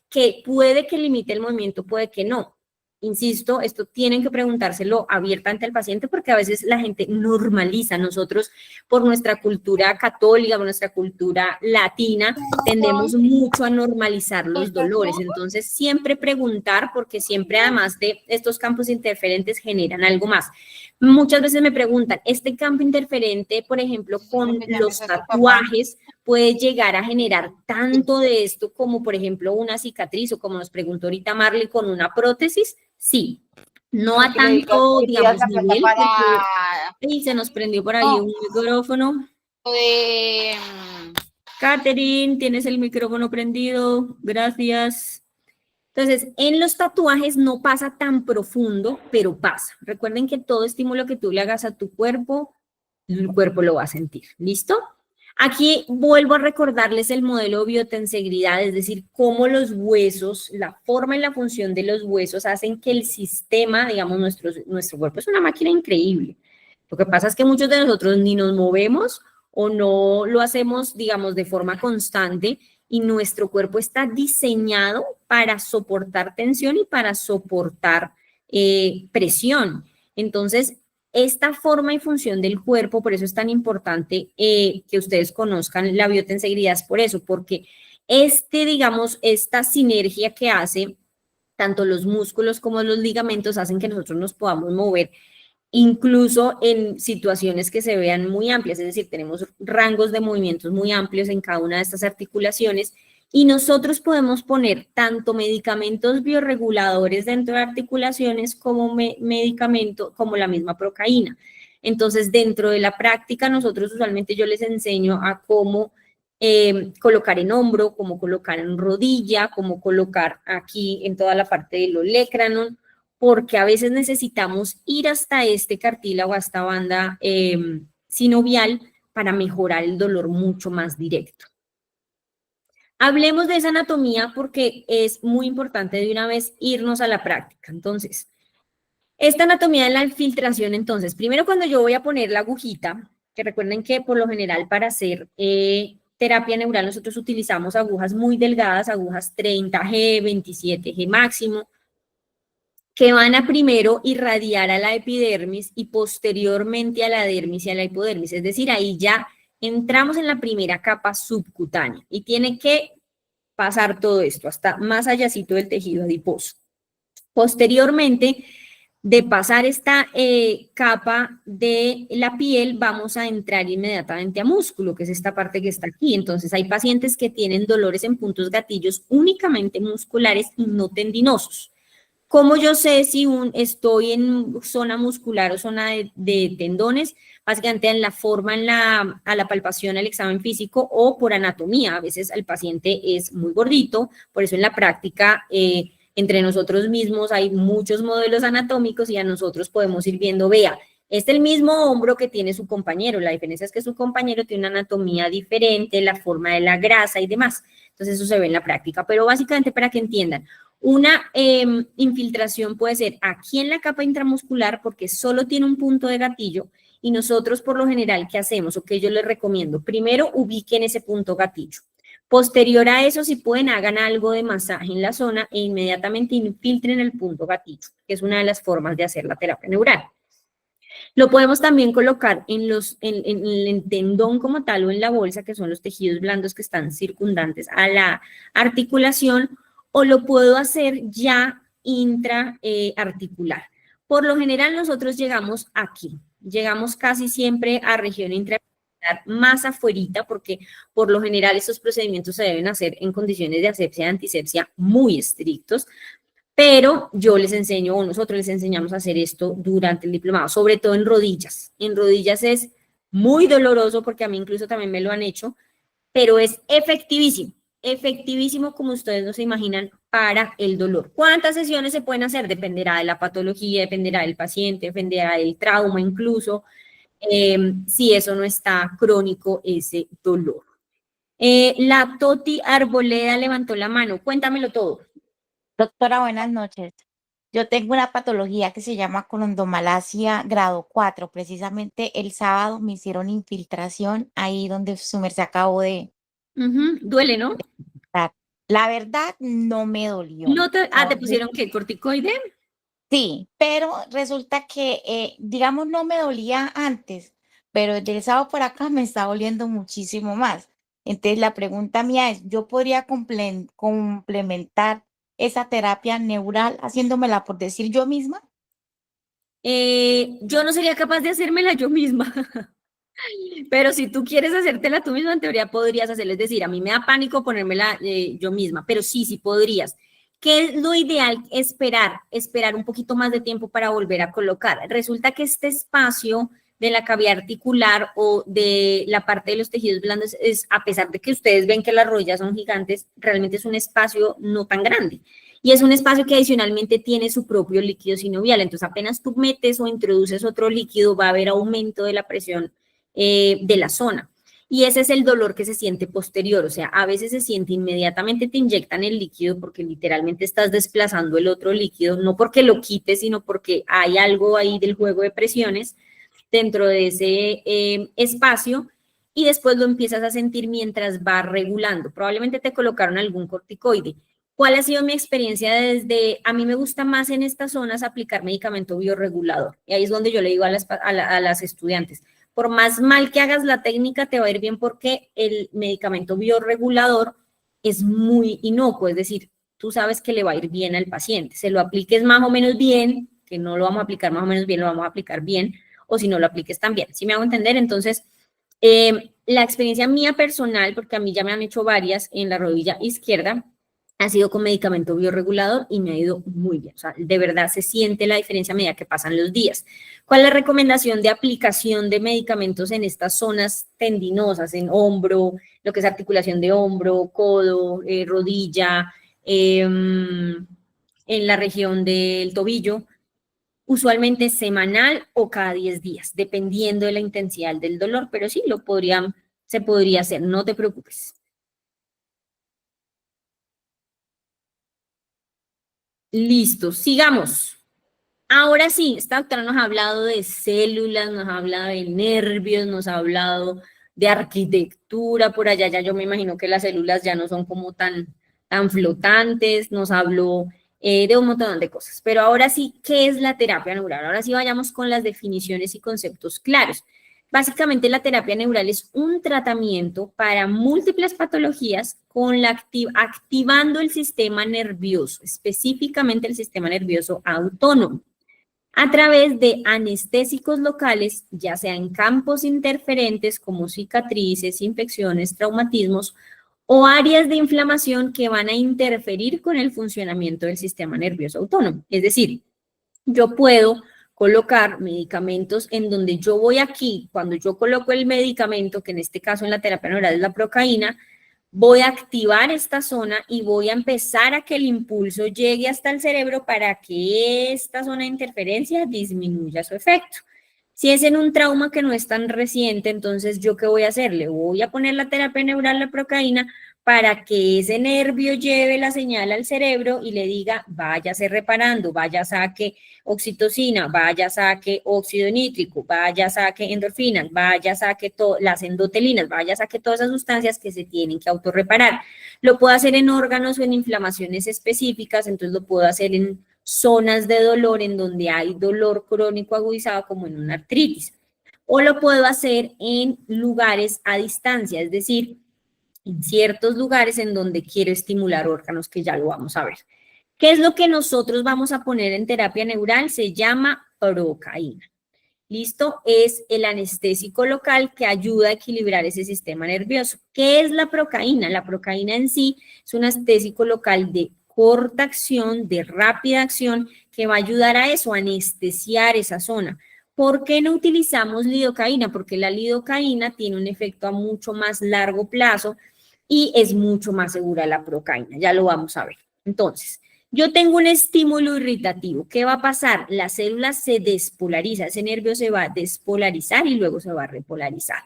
que puede que limite el movimiento, puede que no. Insisto, esto tienen que preguntárselo abiertamente al paciente porque a veces la gente normaliza. Nosotros, por nuestra cultura católica, por nuestra cultura latina, tendemos mucho a normalizar los dolores. Entonces, siempre preguntar porque siempre, además de estos campos interferentes, generan algo más. Muchas veces me preguntan, ¿este campo interferente, por ejemplo, con los tatuajes, puede llegar a generar tanto de esto como, por ejemplo, una cicatriz o como nos preguntó ahorita Marley con una prótesis? Sí, no a tanto, digamos, nivel, porque y se nos prendió por ahí un micrófono. de Catherine, tienes el micrófono prendido, gracias. Entonces, en los tatuajes no pasa tan profundo, pero pasa. Recuerden que todo estímulo que tú le hagas a tu cuerpo, el cuerpo lo va a sentir. ¿Listo? Aquí vuelvo a recordarles el modelo biotensegridad, es decir, cómo los huesos, la forma y la función de los huesos hacen que el sistema, digamos, nuestro cuerpo es una máquina increíble. Lo que pasa es que muchos de nosotros ni nos movemos o no lo hacemos, digamos, de forma constante y nuestro cuerpo está diseñado para soportar tensión y para soportar presión. Entonces, esta forma y función del cuerpo, por eso es tan importante que ustedes conozcan la biotensegridad, es por eso, porque digamos, esta sinergia que hace tanto los músculos como los ligamentos hacen que nosotros nos podamos mover incluso en situaciones que se vean muy amplias, es decir, tenemos rangos de movimientos muy amplios en cada una de estas articulaciones y nosotros podemos poner tanto medicamentos bioreguladores dentro de articulaciones como medicamento, como la misma procaína. Entonces, dentro de la práctica, nosotros usualmente yo les enseño a cómo colocar en hombro, cómo colocar en rodilla, cómo colocar aquí en toda la parte del olecranon, porque a veces necesitamos ir hasta este cartílago, hasta esta banda sinovial para mejorar el dolor mucho más directo. Hablemos de esa anatomía porque es muy importante de una vez irnos a la práctica. Entonces, esta anatomía de la infiltración, entonces, primero cuando yo voy a poner la agujita, que recuerden que por lo general para hacer terapia neural nosotros utilizamos agujas muy delgadas, agujas 30G, 27G máximo, que van a primero irradiar a la epidermis y posteriormente a la dermis y a la hipodermis. Es decir, ahí ya entramos en la primera capa subcutánea y tiene que pasar todo esto hasta más allácito del tejido adiposo. Posteriormente, de pasar esta capa de la piel, vamos a entrar inmediatamente a músculo, que es esta parte que está aquí. Entonces, hay pacientes que tienen dolores en puntos gatillos únicamente musculares y no tendinosos. ¿Cómo yo sé si estoy en zona muscular o zona de tendones? Básicamente en la forma, a la palpación, al examen físico o por anatomía. A veces el paciente es muy gordito, por eso en la práctica entre nosotros mismos hay muchos modelos anatómicos y a nosotros podemos ir viendo, vea, es el mismo hombro que tiene su compañero. La diferencia es que su compañero tiene una anatomía diferente, la forma de la grasa y demás. Entonces eso se ve en la práctica, pero básicamente para que entiendan, una infiltración puede ser aquí en la capa intramuscular porque solo tiene un punto de gatillo y nosotros por lo general, ¿qué hacemos? O que yo les recomiendo, primero ubiquen ese punto gatillo. Posterior a eso, si pueden, hagan algo de masaje en la zona e inmediatamente infiltren el punto gatillo, que es una de las formas de hacer la terapia neural. Lo podemos también colocar en el tendón como tal o en la bolsa, que son los tejidos blandos que están circundantes a la articulación, o lo puedo hacer ya intraarticular. Por lo general nosotros llegamos aquí, llegamos casi siempre a región intraarticular más afuerita, porque por lo general estos procedimientos se deben hacer en condiciones de asepsia y antisepsia muy estrictos, pero yo les enseño, o nosotros les enseñamos a hacer esto durante el diplomado, sobre todo en rodillas. En rodillas es muy doloroso porque a mí incluso también me lo han hecho, pero es efectivísimo como ustedes no se imaginan para el dolor. ¿Cuántas sesiones se pueden hacer? Dependerá de la patología, dependerá del paciente, dependerá del trauma incluso, si eso no está crónico, ese dolor. La Toti Arboleda levantó la mano, cuéntamelo todo. Doctora, buenas noches. Yo tengo una patología que se llama colondomalacia grado 4. Precisamente el sábado me hicieron infiltración ahí donde su merced acabó de Duele, ¿no? dar. La verdad, no me dolió. No te, ¿te pusieron qué? ¿Corticoide? Sí, pero resulta que, digamos, no me dolía antes, pero desde el sábado por acá me está doliendo muchísimo más. Entonces, la pregunta mía es, ¿yo podría complementar esa terapia neural haciéndomela por decir yo misma? Yo no sería capaz de hacérmela yo misma. Pero si tú quieres hacértela tú misma, en teoría podrías hacerla. Es decir, a mí me da pánico ponérmela yo misma, pero sí podrías. ¿Qué es lo ideal? Esperar un poquito más de tiempo para volver a colocar. Resulta que este espacio de la cavidad articular o de la parte de los tejidos blandos es, a pesar de que ustedes ven que las rodillas son gigantes, realmente es un espacio no tan grande. Y es un espacio que adicionalmente tiene su propio líquido sinovial. Entonces, apenas tú metes o introduces otro líquido, va a haber aumento de la presión de la zona. Y ese es el dolor que se siente posterior, o sea, a veces se siente inmediatamente, te inyectan el líquido porque literalmente estás desplazando el otro líquido, no porque lo quites, sino porque hay algo ahí del juego de presiones dentro de ese espacio y después lo empiezas a sentir mientras va regulando. Probablemente te colocaron algún corticoide. ¿Cuál ha sido mi experiencia desde, a mí me gusta más en estas zonas aplicar medicamento biorregulador? Y ahí es donde yo le digo a las estudiantes, por más mal que hagas la técnica, te va a ir bien porque el medicamento biorregulador es muy inocuo, es decir, tú sabes que le va a ir bien al paciente. Se lo apliques más o menos bien, que no lo vamos a aplicar más o menos bien, lo vamos a aplicar bien, o si no lo apliques también. ¿Sí me hago entender? Entonces, la experiencia mía personal, porque a mí ya me han hecho varias en la rodilla izquierda, ha sido con medicamento biorregulador y me ha ido muy bien. O sea, de verdad se siente la diferencia a medida que pasan los días. ¿Cuál es la recomendación de aplicación de medicamentos en estas zonas tendinosas, en hombro, lo que es articulación de hombro, codo, rodilla, en la región del tobillo? Usualmente semanal o cada 10 días, dependiendo de la intensidad del dolor, pero sí, se podría hacer, no te preocupes. Listo, sigamos. Ahora sí, esta doctora nos ha hablado de células, nos ha hablado de nervios, nos ha hablado de arquitectura, por allá ya yo me imagino que las células ya no son como tan flotantes, nos habló de un montón de cosas. Pero ahora sí, ¿qué es la terapia neural? Ahora sí vayamos con las definiciones y conceptos claros. Básicamente la terapia neural es un tratamiento para múltiples patologías activando el sistema nervioso, específicamente el sistema nervioso autónomo, a través de anestésicos locales, ya sea en campos interferentes como cicatrices, infecciones, traumatismos o áreas de inflamación que van a interferir con el funcionamiento del sistema nervioso autónomo. Es decir, yo puedo colocar medicamentos en donde yo voy aquí, cuando yo coloco el medicamento, que en este caso en la terapia neural es la procaína, voy a activar esta zona y voy a empezar a que el impulso llegue hasta el cerebro para que esta zona de interferencia disminuya su efecto. Si es en un trauma que no es tan reciente, entonces ¿yo qué voy a hacer? Le voy a poner la terapia neural, la procaína, para que ese nervio lleve la señal al cerebro y le diga, váyase reparando, vaya saque oxitocina, vaya saque óxido nítrico, vaya saque endorfinas, vaya saque las endotelinas, vaya saque todas esas sustancias que se tienen que autorreparar. Lo puedo hacer en órganos o en inflamaciones específicas, entonces lo puedo hacer en zonas de dolor en donde hay dolor crónico agudizado como en una artritis. O lo puedo hacer en lugares a distancia, es decir, en ciertos lugares en donde quiero estimular órganos, que ya lo vamos a ver. ¿Qué es lo que nosotros vamos a poner en terapia neural? Se llama procaína. ¿Listo? Es el anestésico local que ayuda a equilibrar ese sistema nervioso. ¿Qué es la procaína? La procaína en sí es un anestésico local de corta acción, de rápida acción, que va a ayudar a eso, a anestesiar esa zona. ¿Por qué no utilizamos lidocaína? Porque la lidocaína tiene un efecto a mucho más largo plazo y es mucho más segura la procaína. Ya lo vamos a ver. Entonces, yo tengo un estímulo irritativo. ¿Qué va a pasar? La célula se despolariza, ese nervio se va a despolarizar y luego se va a repolarizar.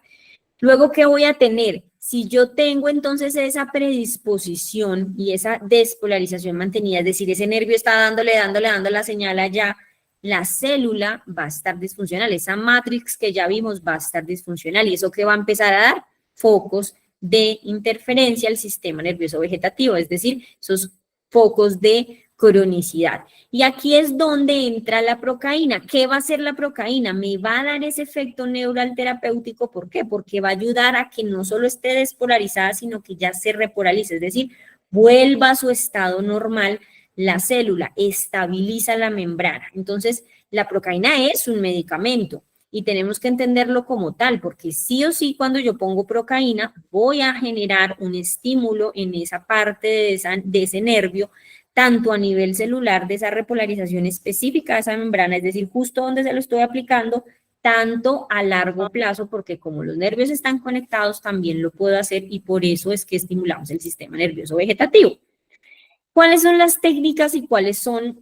Luego, ¿qué voy a tener? Si yo tengo entonces esa predisposición y esa despolarización mantenida, es decir, ese nervio está dando la señal allá, la célula va a estar disfuncional. Esa matrix que ya vimos va a estar disfuncional. ¿Y eso qué va a empezar a dar? Focos de interferencia al sistema nervioso vegetativo, es decir, esos focos de cronicidad. Y aquí es donde entra la procaína. ¿Qué va a hacer la procaína? Me va a dar ese efecto neural terapéutico. ¿Por qué? Porque va a ayudar a que no solo esté despolarizada, sino que ya se repolarice, es decir, vuelva a su estado normal la célula, estabiliza la membrana. Entonces, la procaína es un medicamento y tenemos que entenderlo como tal, porque sí o sí cuando yo pongo procaína voy a generar un estímulo en esa parte de ese nervio, tanto a nivel celular de esa repolarización específica de esa membrana, es decir, justo donde se lo estoy aplicando, tanto a largo plazo, porque como los nervios están conectados, también lo puedo hacer y por eso es que estimulamos el sistema nervioso vegetativo. ¿Cuáles son las técnicas y cuáles son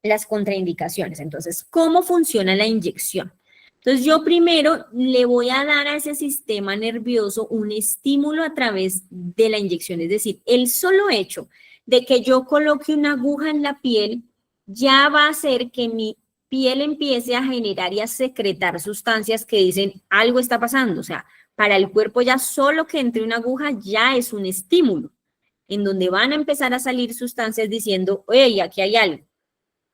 las contraindicaciones? Entonces, ¿cómo funciona la inyección? Entonces, yo primero le voy a dar a ese sistema nervioso un estímulo a través de la inyección, es decir, el solo hecho de que yo coloque una aguja en la piel ya va a hacer que mi piel empiece a generar y a secretar sustancias que dicen algo está pasando, o sea, para el cuerpo ya solo que entre una aguja ya es un estímulo, en donde van a empezar a salir sustancias diciendo, oye, aquí hay algo.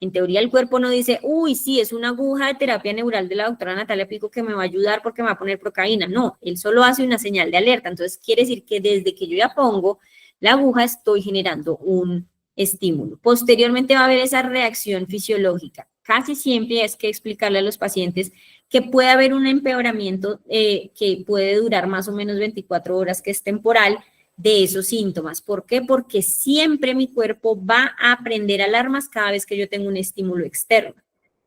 En teoría el cuerpo no dice, uy, sí, es una aguja de terapia neural de la doctora Natalia Pico que me va a ayudar porque me va a poner procaína. No, él solo hace una señal de alerta. Entonces quiere decir que desde que yo ya pongo la aguja estoy generando un estímulo. Posteriormente va a haber esa reacción fisiológica. Casi siempre es que explicarle a los pacientes que puede haber un empeoramiento que puede durar más o menos 24 horas, que es temporal, de esos síntomas. ¿Por qué? Porque siempre mi cuerpo va a prender alarmas cada vez que yo tengo un estímulo externo.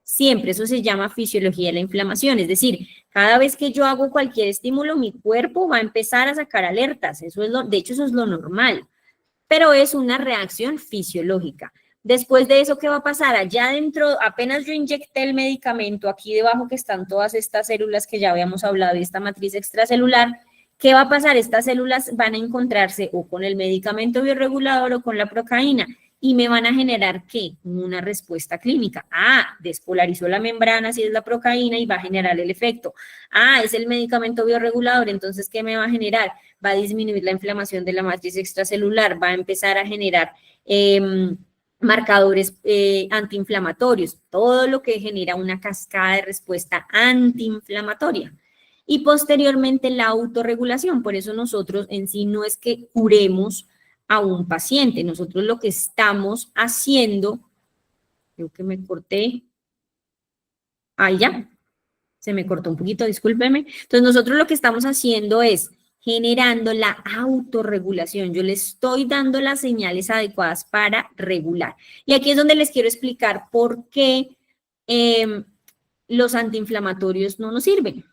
Siempre, eso se llama fisiología de la inflamación, es decir, cada vez que yo hago cualquier estímulo, mi cuerpo va a empezar a sacar alertas, eso es de hecho eso es lo normal, pero es una reacción fisiológica. Después de eso, ¿qué va a pasar? Allá adentro, apenas yo inyecté el medicamento, aquí debajo que están todas estas células que ya habíamos hablado y esta matriz extracelular, ¿qué va a pasar? Estas células van a encontrarse o con el medicamento bioregulador o con la procaína y me van a generar, ¿qué? Una respuesta clínica. Ah, despolarizó la membrana si es la procaína y va a generar el efecto. Ah, es el medicamento bioregulador, entonces, ¿qué me va a generar? Va a disminuir la inflamación de la matriz extracelular, va a empezar a generar marcadores antiinflamatorios, todo lo que genera una cascada de respuesta antiinflamatoria. Y posteriormente la autorregulación, por eso nosotros en sí no es que curemos a un paciente, nosotros lo que estamos haciendo, creo que me corté, ahí ya, se me cortó un poquito, discúlpeme. Entonces nosotros lo que estamos haciendo es generando la autorregulación, yo le estoy dando las señales adecuadas para regular. Y aquí es donde les quiero explicar por qué los antiinflamatorios no nos sirven.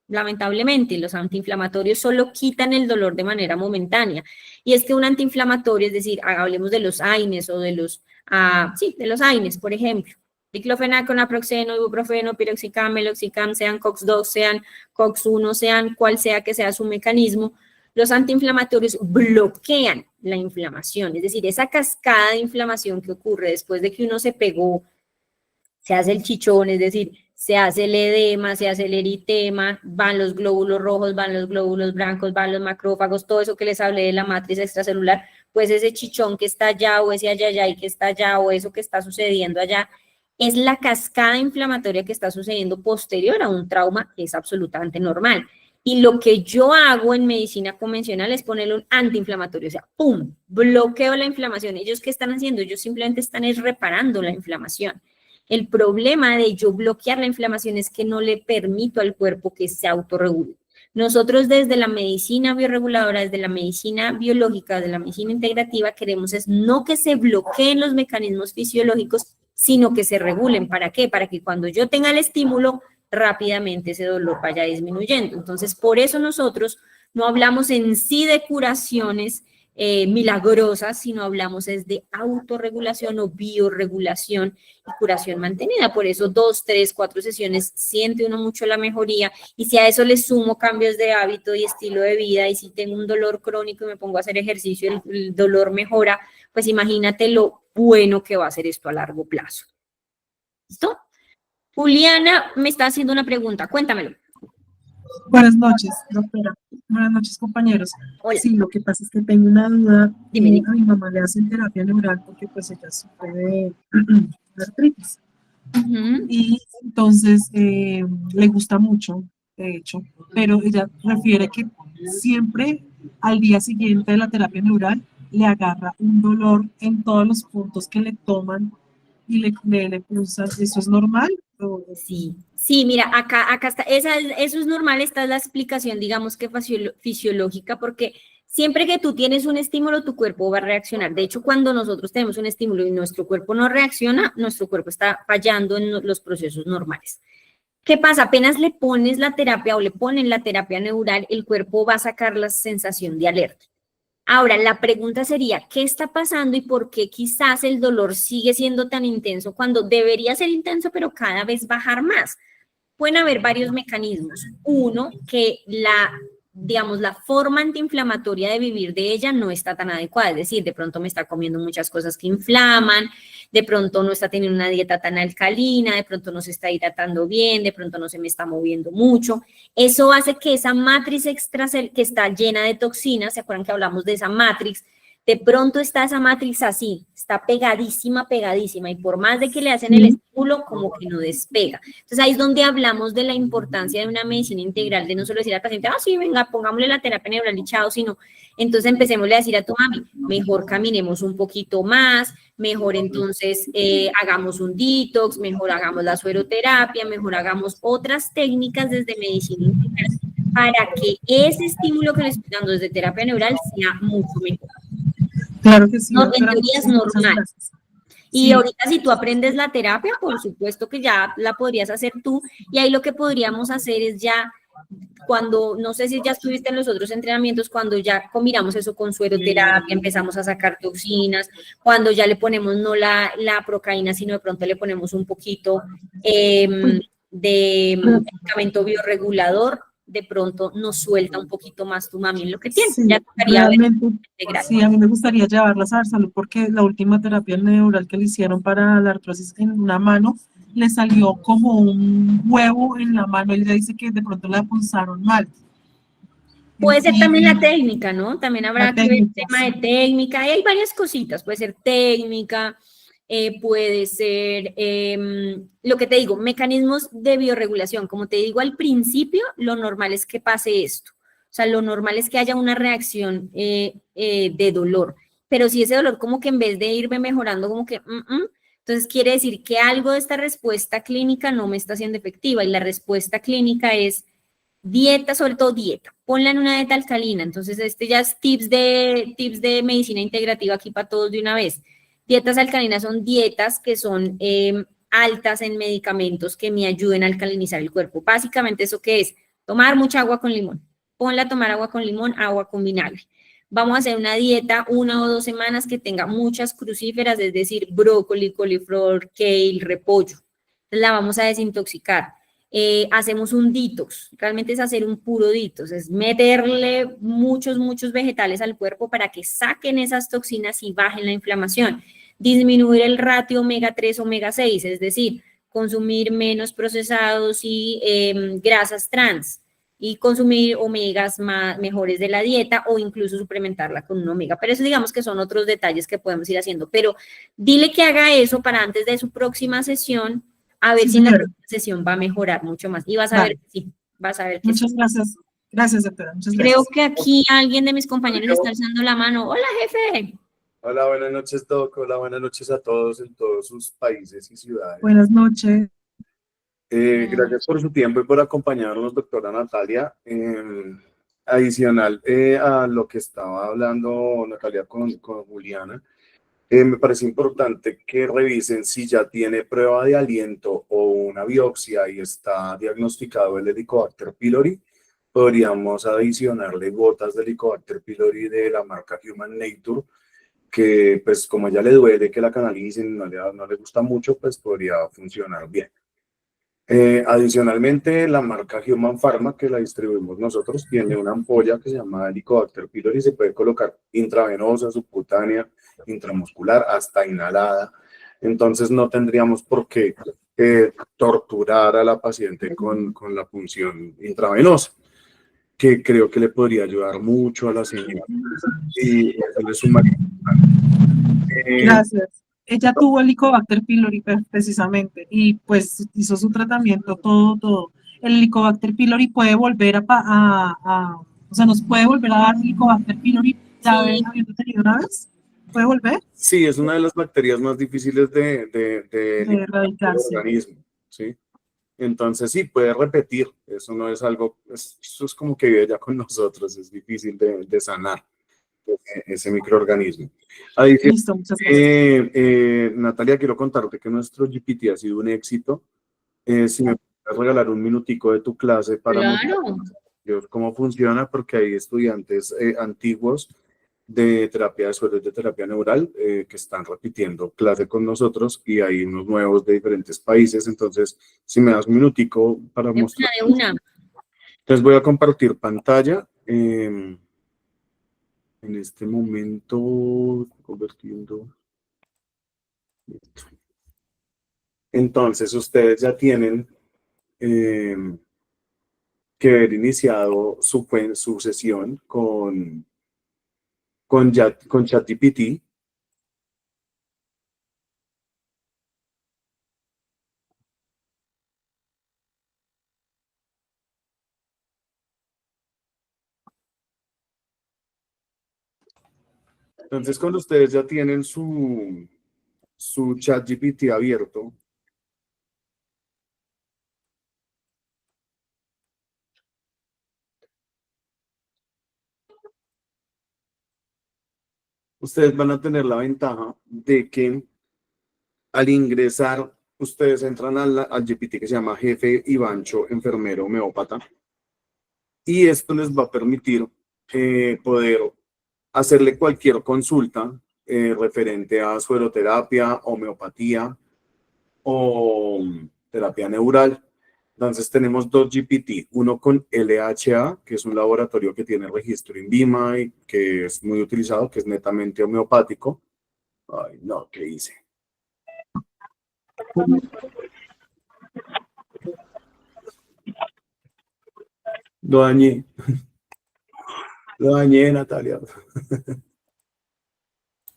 Lamentablemente, los antiinflamatorios solo quitan el dolor de manera momentánea. Y es que un antiinflamatorio, es decir, hablemos de los AINES o de los, de los AINES, por ejemplo, diclofenaco, naproxeno, ibuprofeno, piroxicam, meloxicam, sean COX-2, sean COX-1, sean cual sea que sea su mecanismo, Los antiinflamatorios bloquean la inflamación, es decir, esa cascada de inflamación que ocurre después de que uno se pegó, se hace el chichón, es decir, se hace el edema, se hace el eritema, van los glóbulos rojos, van los glóbulos blancos, van los macrófagos, todo eso que les hablé de la matriz extracelular, pues ese chichón que está allá o ese ayayay que está allá o eso que está sucediendo allá, es la cascada inflamatoria que está sucediendo posterior a un trauma que es absolutamente normal. Y lo que yo hago en medicina convencional es ponerle un antiinflamatorio, o sea, ¡pum!, bloqueo la inflamación. ¿Ellos qué están haciendo? Ellos simplemente están reparando la inflamación. El problema de yo bloquear la inflamación es que no le permito al cuerpo que se autorregule. Nosotros desde la medicina bioreguladora, desde la medicina biológica, desde la medicina integrativa, queremos es no que se bloqueen los mecanismos fisiológicos, sino que se regulen. ¿Para qué? Para que cuando yo tenga el estímulo, rápidamente ese dolor vaya disminuyendo. Entonces, por eso nosotros no hablamos en sí de curaciones milagrosas, sino hablamos es de autorregulación o biorregulación y curación mantenida. Por eso 2, 3, 4 sesiones siente uno mucho la mejoría, y si a eso le sumo cambios de hábito y estilo de vida, y si tengo un dolor crónico y me pongo a hacer ejercicio, el dolor mejora, pues imagínate lo bueno que va a ser esto a largo plazo. ¿Listo? Juliana me está haciendo una pregunta, cuéntamelo. Buenas noches, doctora. Buenas noches, compañeros. Hola. Sí, lo que pasa es que tengo una duda. Dime. A mi mamá le hacen terapia neural porque pues ella sufre de artritis. Y entonces le gusta mucho, de hecho, pero ella refiere que siempre al día siguiente de la terapia neural le agarra un dolor en todos los puntos que le toman y le pulsan. ¿Eso es normal? Sí, mira, acá está, eso es normal, esta es la explicación, digamos que fisiológica, porque siempre que tú tienes un estímulo, tu cuerpo va a reaccionar. De hecho, cuando nosotros tenemos un estímulo y nuestro cuerpo no reacciona, nuestro cuerpo está fallando en los procesos normales. ¿Qué pasa? Apenas le pones la terapia o le ponen la terapia neural, el cuerpo va a sacar la sensación de alerta. Ahora, la pregunta sería, ¿qué está pasando y por qué quizás el dolor sigue siendo tan intenso cuando debería ser intenso, pero cada vez bajar más? Pueden haber varios mecanismos. Uno, que la forma antiinflamatoria de vivir de ella no está tan adecuada, es decir, de pronto me está comiendo muchas cosas que inflaman, de pronto no está teniendo una dieta tan alcalina, de pronto no se está hidratando bien, de pronto no se me está moviendo mucho. Eso hace que esa matriz extracelular que está llena de toxinas, ¿se acuerdan que hablamos de esa matriz? De pronto está esa matriz así, está pegadísima, pegadísima, y por más de que le hacen el estímulo, como que no despega. Entonces ahí es donde hablamos de la importancia de una medicina integral, de no solo decir al paciente, sí, venga, pongámosle la terapia neural y chao, sino entonces empecemos a decir a tu mami, mejor caminemos un poquito más, mejor entonces hagamos un detox, mejor hagamos la sueroterapia, mejor hagamos otras técnicas desde medicina integral para que ese estímulo que le estoy dando desde terapia neural sea mucho mejor. Claro que sí. No, en teoría es normal. Y sí, ahorita si tú aprendes la terapia, por supuesto que ya la podrías hacer tú, y ahí lo que podríamos hacer es ya, cuando, no sé si ya estuviste en los otros entrenamientos, cuando ya combinamos eso con sueroterapia, empezamos a sacar toxinas, cuando ya le ponemos no la procaína, sino de pronto le ponemos un poquito de medicamento bioregulador, de pronto nos suelta un poquito más tu mami en lo que tiene. Sí, Ya realmente, sí, a mí me gustaría llevarlas a Salud porque la última terapia neural que le hicieron para la artrosis en una mano, le salió como un huevo en la mano y ella dice que de pronto la pulsaron mal. Puede ser también la técnica, ¿no? También habrá que ver el tema de técnica, y hay varias cositas, puede ser técnica, puede ser, lo que te digo, mecanismos de biorregulación. Como te digo al principio, lo normal es que pase esto. O sea, lo normal es que haya una reacción de dolor. Pero si ese dolor como que en vez de irme mejorando, como que, entonces quiere decir que algo de esta respuesta clínica no me está siendo efectiva. Y la respuesta clínica es dieta, sobre todo dieta. Ponla en una dieta alcalina. Entonces ya es tips de medicina integrativa aquí para todos de una vez. Dietas alcalinas son dietas que son altas en medicamentos que me ayuden a alcalinizar el cuerpo. Básicamente, ¿eso qué es? Tomar mucha agua con limón. Ponla a tomar agua con limón, agua con vinagre. Vamos a hacer una dieta 1 o 2 semanas que tenga muchas crucíferas, es decir, brócoli, coliflor, kale, repollo. Entonces la vamos a desintoxicar. hacemos un detox, realmente es hacer un puro detox, es meterle muchos vegetales al cuerpo para que saquen esas toxinas y bajen la inflamación. Disminuir el ratio omega 3, omega 6, es decir, consumir menos procesados y grasas trans y consumir omegas mejores de la dieta o incluso suplementarla con un omega. Pero eso digamos que son otros detalles que podemos ir haciendo. Pero dile que haga eso para antes de su próxima sesión, a ver si en la próxima sesión va a mejorar mucho más. Y vas a ver que sí, vas a ver que Muchas sí. gracias. Gracias, doctora. Muchas Creo gracias. que aquí alguien de mis compañeros está alzando la mano. Hola, jefe. Hola, buenas noches, Doc. Hola, buenas noches a todos en todos sus países y ciudades. Buenas noches. Gracias por su tiempo y por acompañarnos, doctora Natalia. Adicional a lo que estaba hablando Natalia con Juliana, me parece importante que revisen si ya tiene prueba de aliento o una biopsia y está diagnosticado el Helicobacter pylori. Podríamos adicionarle gotas de Helicobacter pylori de la marca Human Nature, que pues como a ella le duele que la canalicen, no le gusta mucho, pues podría funcionar bien. Adicionalmente, la marca Human Pharma, que la distribuimos nosotros, tiene una ampolla que se llama Helicobacter pylori y se puede colocar intravenosa, subcutánea, intramuscular, hasta inhalada. Entonces no tendríamos por qué torturar a la paciente con la punción intravenosa, que creo que le podría ayudar mucho a la señora. Y eso es un Gracias. Ella tuvo Helicobacter pylori precisamente y pues hizo su tratamiento, todo. El Helicobacter pylori puede volver o sea, nos puede volver a dar Helicobacter pylori ya habiendo tenido una vez. ¿Puede volver? Sí, es una de las bacterias más difíciles de erradicarse. Organismo, ¿sí? Entonces sí, puede repetir. Eso no es algo, eso es como que vive ya con nosotros, es difícil de sanar ese microorganismo. Listo, muchas gracias. Natalia, quiero contarte que nuestro GPT ha sido un éxito. Si me puedes regalar un minutico de tu clase para mostrar cómo funciona, porque hay estudiantes antiguos de terapia de suelos, de terapia neural, que están repitiendo clase con nosotros y hay unos nuevos de diferentes países. Entonces, si me das un minutico para mostrar. Entonces voy a compartir pantalla. En este momento, convirtiendo. Entonces, ustedes ya tienen que haber iniciado su sesión con ChatGPT. Entonces, cuando ustedes ya tienen su ChatGPT abierto, ustedes van a tener la ventaja de que al ingresar, ustedes entran al GPT que se llama Jefe Ivancho, enfermero homeópata, y esto les va a permitir poder hacerle cualquier consulta referente a sueroterapia, homeopatía o terapia neural. Entonces tenemos dos GPT, uno con LHA, que es un laboratorio que tiene registro INVIMA y que es muy utilizado, que es netamente homeopático. Ay, no, ¿qué hice? Lo dañé. Lo dañé, Natalia.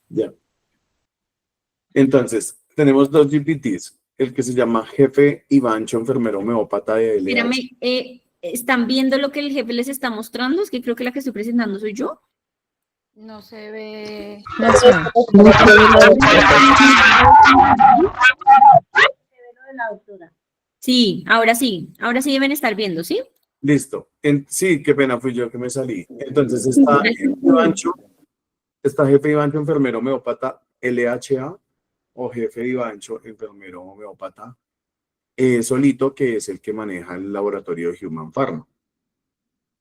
Ya. Entonces, tenemos dos GPTs. El que se llama Jefe Ivancho, enfermero homeópata de LH. Espérame, ¿están viendo lo que el jefe les está mostrando? Es que creo que la que estoy presentando soy yo. No se ve. Sí, ahora sí deben estar viendo, ¿sí? Listo. Sí, qué pena, fui yo que me salí. Entonces está Jefe Ivancho, enfermero homeópata LHA o Jefe Ivancho, enfermero homeópata solito, que es el que maneja el laboratorio de Human Pharma.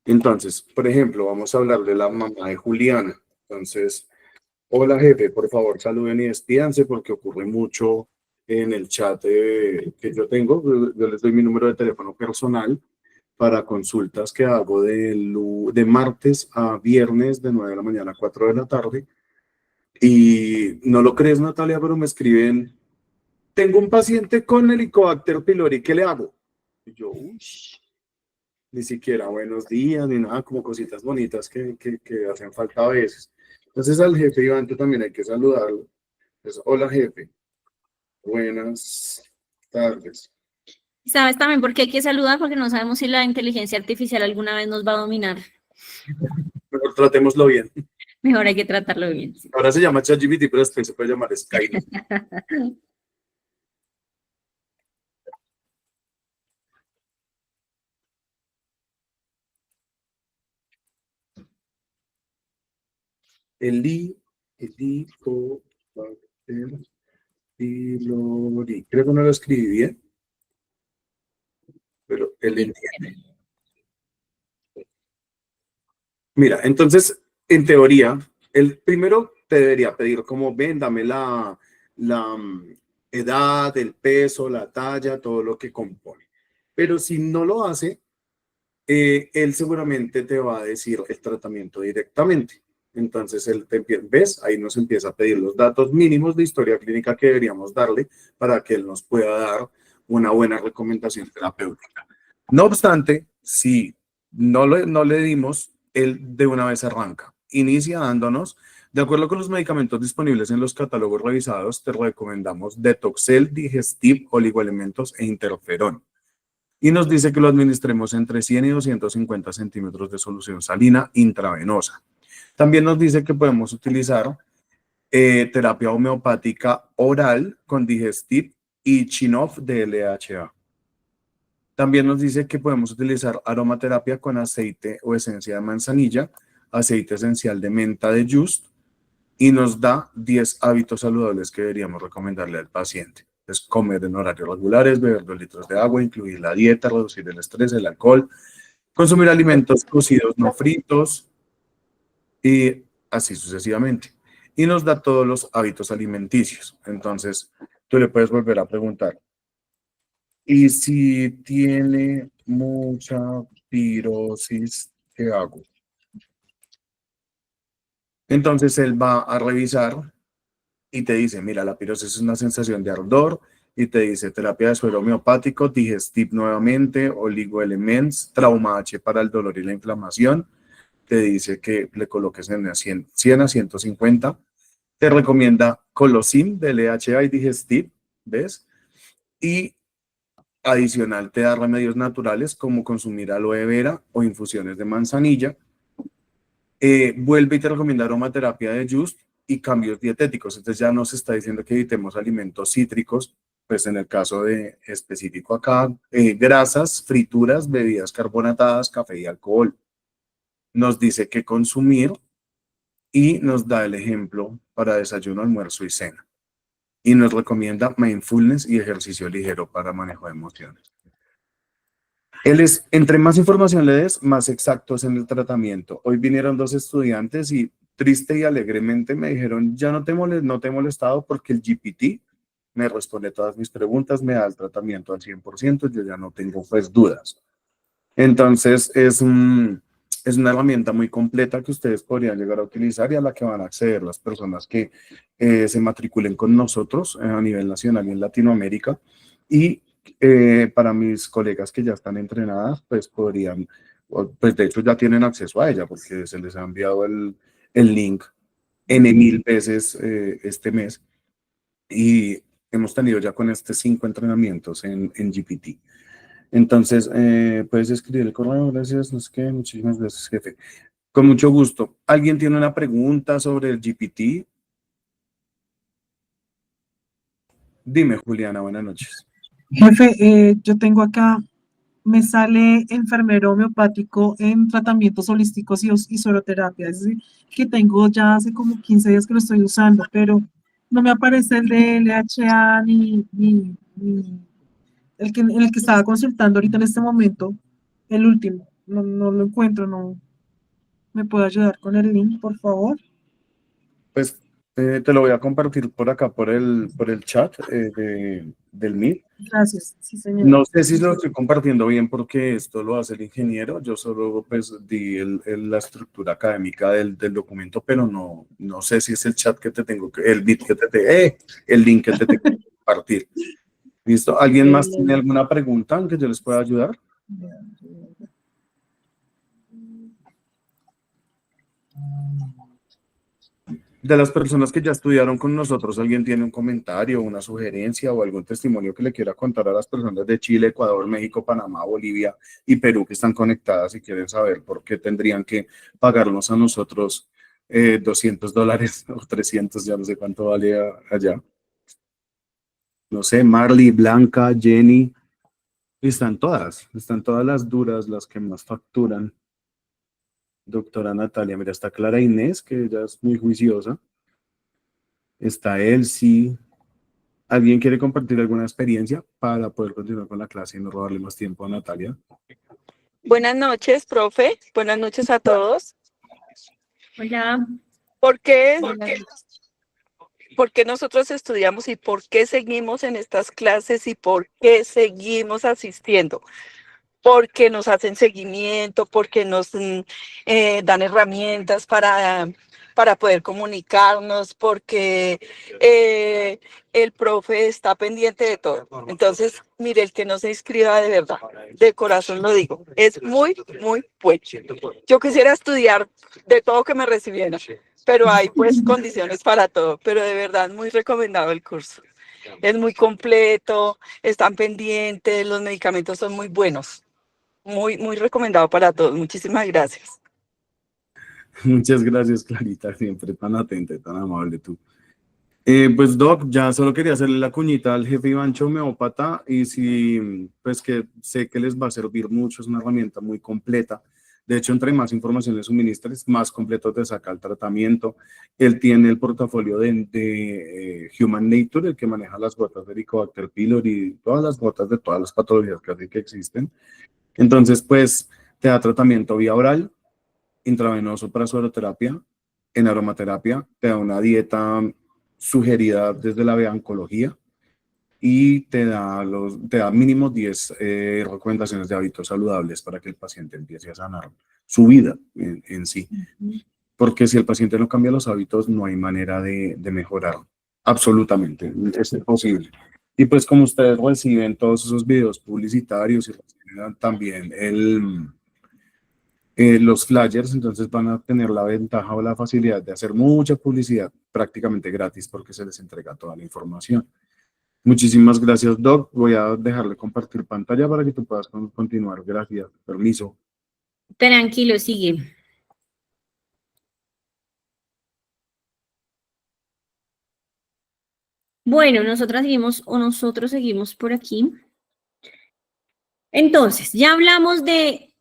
Entonces, por ejemplo, vamos a hablar de la mamá de Juliana. Entonces, hola jefe, por favor saluden y despídanse porque ocurre mucho en el chat que yo tengo. Yo les doy mi número de teléfono personal para consultas que hago de martes a viernes de 9 de la mañana a 4 de la tarde. Y no lo crees, Natalia, pero me escriben, tengo un paciente con Helicobacter pylori, ¿qué le hago? Y yo, uy, ni siquiera buenos días, ni nada, como cositas bonitas que hacen falta a veces. Entonces al jefe Iván también hay que saludarlo. Pues, hola jefe, buenas tardes. ¿Sabes también por qué hay que saludar? Porque no sabemos si la inteligencia artificial alguna vez nos va a dominar. Mejor tratémoslo bien. Mejor hay que tratarlo bien. Sí. Ahora se llama ChatGPT, pero después se puede llamar Skynet. Helicobacter pylori. Creo que no lo escribí bien, pero él entiende. Mira, entonces, en teoría, el primero te debería pedir como, ven, dame la edad, el peso, la talla, todo lo que compone. Pero si no lo hace, él seguramente te va a decir el tratamiento directamente. Entonces, ¿ves? Ahí nos empieza a pedir los datos mínimos de historia clínica que deberíamos darle para que él nos pueda dar una buena recomendación terapéutica. No obstante, si no le dimos, él de una vez arranca. Inicia dándonos, de acuerdo con los medicamentos disponibles en los catálogos revisados, te recomendamos Detoxel, Digestive, oligoelementos e interferón. Y nos dice que lo administremos entre 100 y 250 centímetros de solución salina intravenosa. También nos dice que podemos utilizar terapia homeopática oral con Digestive y Chinoff de LHA. También nos dice que podemos utilizar aromaterapia con aceite o esencia de manzanilla, aceite esencial de menta de Just, y nos da 10 hábitos saludables que deberíamos recomendarle al paciente. Es comer en horarios regulares, beber 2 litros de agua, incluir la dieta, reducir el estrés, el alcohol, consumir alimentos cocidos no fritos y así sucesivamente. Y nos da todos los hábitos alimenticios. Entonces, tú le puedes volver a preguntar, ¿y si tiene mucha pirosis, qué hago? Entonces él va a revisar y te dice, mira, la pirosis es una sensación de ardor, y te dice terapia de suero homeopático, Digestive nuevamente, oligoelements, Trauma H para el dolor y la inflamación. Te dice que le coloques en 100 a 150. Te recomienda Colosim de LHA y Digestive, ¿ves? Y adicional te da remedios naturales como consumir aloe vera o infusiones de manzanilla. Vuelve y te recomienda aromaterapia de Just y cambios dietéticos. Entonces ya nos está diciendo que evitemos alimentos cítricos, pues en el caso de específico acá, grasas, frituras, bebidas carbonatadas, café y alcohol. Nos dice qué consumir y nos da el ejemplo para desayuno, almuerzo y cena. Y nos recomienda mindfulness y ejercicio ligero para manejo de emociones. Entre más información le des, más exactos en el tratamiento. Hoy vinieron 2 estudiantes y triste y alegremente me dijeron, ya no te he molestado porque el GPT me responde todas mis preguntas, me da el tratamiento al 100%, yo ya no tengo pues dudas. Entonces es una herramienta muy completa que ustedes podrían llegar a utilizar y a la que van a acceder las personas que se matriculen con nosotros a nivel nacional y en Latinoamérica. Y para mis colegas que ya están entrenadas, pues podrían, pues de hecho ya tienen acceso a ella porque se les ha enviado el link N mil veces este mes y hemos tenido ya con 5 entrenamientos en GPT. Entonces, puedes escribir el correo, gracias, no sé qué, muchísimas gracias, jefe. Con mucho gusto. ¿Alguien tiene una pregunta sobre el GPT? Dime, Juliana, buenas noches. Jefe, yo tengo acá, me sale enfermero homeopático en tratamientos holísticos y sueroterapia. Es decir, que tengo ya hace como 15 días que lo estoy usando, pero no me aparece el de LHA ni en el que estaba consultando ahorita en este momento, el último. No lo encuentro, no. ¿Me puede ayudar con el link, por favor? Pues Te lo voy a compartir por acá, por el chat del Meet. Gracias, sí, señor. No sé si lo estoy compartiendo bien porque esto lo hace el ingeniero. Yo solo pues di la estructura académica del documento, pero no sé si es el chat que te tengo que, el Meet que el link que te tengo que compartir. ¿Listo? ¿Alguien más tiene alguna pregunta en que yo les pueda ayudar? De las personas que ya estudiaron con nosotros, ¿alguien tiene un comentario, una sugerencia o algún testimonio que le quiera contar a las personas de Chile, Ecuador, México, Panamá, Bolivia y Perú que están conectadas y quieren saber por qué tendrían que pagarnos a nosotros $200 o 300, ya no sé cuánto vale allá? No sé, Marley, Blanca, Jenny, están todas las duras, las que más facturan. Doctora Natalia, mira, está Clara Inés, que ella es muy juiciosa. Está Elsie. ¿Alguien quiere compartir alguna experiencia para poder continuar con la clase y no robarle más tiempo a Natalia? Buenas noches, profe. Buenas noches a todos. Hola. ¿Por qué nosotros estudiamos y por qué seguimos en estas clases y por qué seguimos asistiendo? Porque nos hacen seguimiento, porque nos dan herramientas para poder comunicarnos, porque el profe está pendiente de todo. Entonces, mire, el que no se inscriba de verdad, de corazón lo digo, es muy, muy bueno. Yo quisiera estudiar de todo que me recibieran, pero hay pues condiciones para todo, pero de verdad muy recomendado el curso. Es muy completo, están pendientes, los medicamentos son muy buenos. Muy, muy recomendado para todos. Muchísimas gracias. Muchas gracias, Clarita, siempre tan atenta y tan amable tú. Pues Doc, ya solo quería hacerle la cuñita al jefe Ivancho homeópata y si, pues que sé que les va a servir mucho, es una herramienta muy completa. De hecho, entre más información le suministres, más completo te saca el tratamiento. Él tiene el portafolio de Human Nature, el que maneja las gotas de Helicobacter pylori y todas las gotas de todas las patologías casi que existen. Entonces, pues, te da tratamiento vía oral, intravenoso para sueroterapia, en aromaterapia, te da una dieta sugerida desde la oncología y te da mínimo 10 recomendaciones de hábitos saludables para que el paciente empiece a sanar su vida en sí. Porque si el paciente no cambia los hábitos, no hay manera de mejorar. Absolutamente, es imposible. Y pues como ustedes reciben todos esos videos publicitarios y reciben también los flyers, entonces van a tener la ventaja o la facilidad de hacer mucha publicidad prácticamente gratis porque se les entrega toda la información. Muchísimas gracias, Doc. Voy a dejarle compartir pantalla para que tú puedas continuar. Gracias. Permiso. Tranquilo, sigue. Bueno, nosotros seguimos por aquí. Entonces, ya hablamos de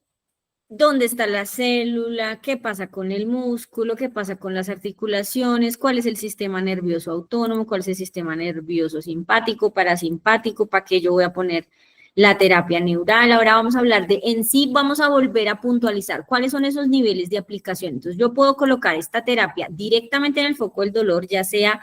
dónde está la célula, qué pasa con el músculo, qué pasa con las articulaciones, cuál es el sistema nervioso autónomo, cuál es el sistema nervioso simpático, parasimpático, para qué yo voy a poner la terapia neural. Ahora vamos a hablar en sí, vamos a volver a puntualizar cuáles son esos niveles de aplicación. Entonces, yo puedo colocar esta terapia directamente en el foco del dolor, ya sea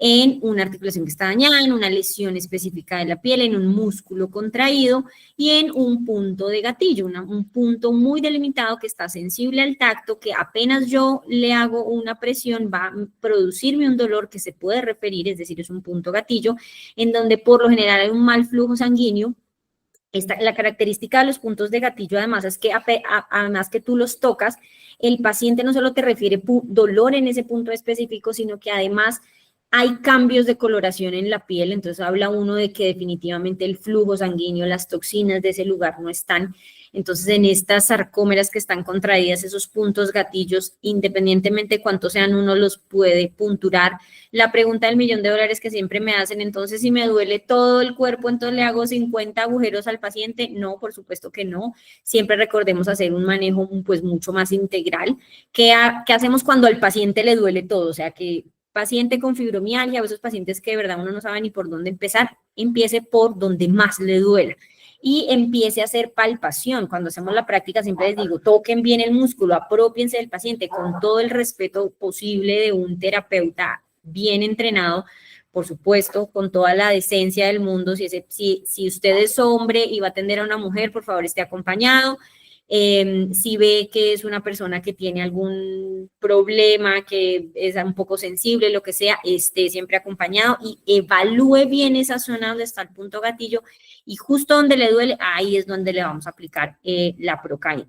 en una articulación que está dañada, en una lesión específica de la piel, en un músculo contraído y en un punto de gatillo, un punto muy delimitado que está sensible al tacto, que apenas yo le hago una presión va a producirme un dolor que se puede referir, es decir, es un punto gatillo, en donde por lo general hay un mal flujo sanguíneo. La característica de los puntos de gatillo, además, es que además que tú los tocas, el paciente no solo te refiere dolor en ese punto específico, sino que además hay cambios de coloración en la piel, entonces habla uno de que definitivamente el flujo sanguíneo, las toxinas de ese lugar no están. Entonces, en estas sarcómeras que están contraídas, esos puntos gatillos, independientemente de cuántos sean, uno los puede punturar. La pregunta del $1.000.000 que siempre me hacen, entonces, si me duele todo el cuerpo, entonces le hago 50 agujeros al paciente. No, por supuesto que no. Siempre recordemos hacer un manejo pues mucho más integral. ¿Qué hacemos cuando al paciente le duele todo? O sea, que paciente con fibromialgia o esos pacientes que de verdad uno no sabe ni por dónde empezar, empiece por donde más le duela y empiece a hacer palpación. Cuando hacemos la práctica siempre les digo, toquen bien el músculo, apropiense del paciente con todo el respeto posible de un terapeuta bien entrenado, por supuesto, con toda la decencia del mundo. Si usted es hombre y va a atender a una mujer, por favor, esté acompañado. Si ve que es una persona que tiene algún problema, que es un poco sensible, lo que sea, esté siempre acompañado y evalúe bien esa zona donde está el punto gatillo y justo donde le duele, ahí es donde le vamos a aplicar la procaína.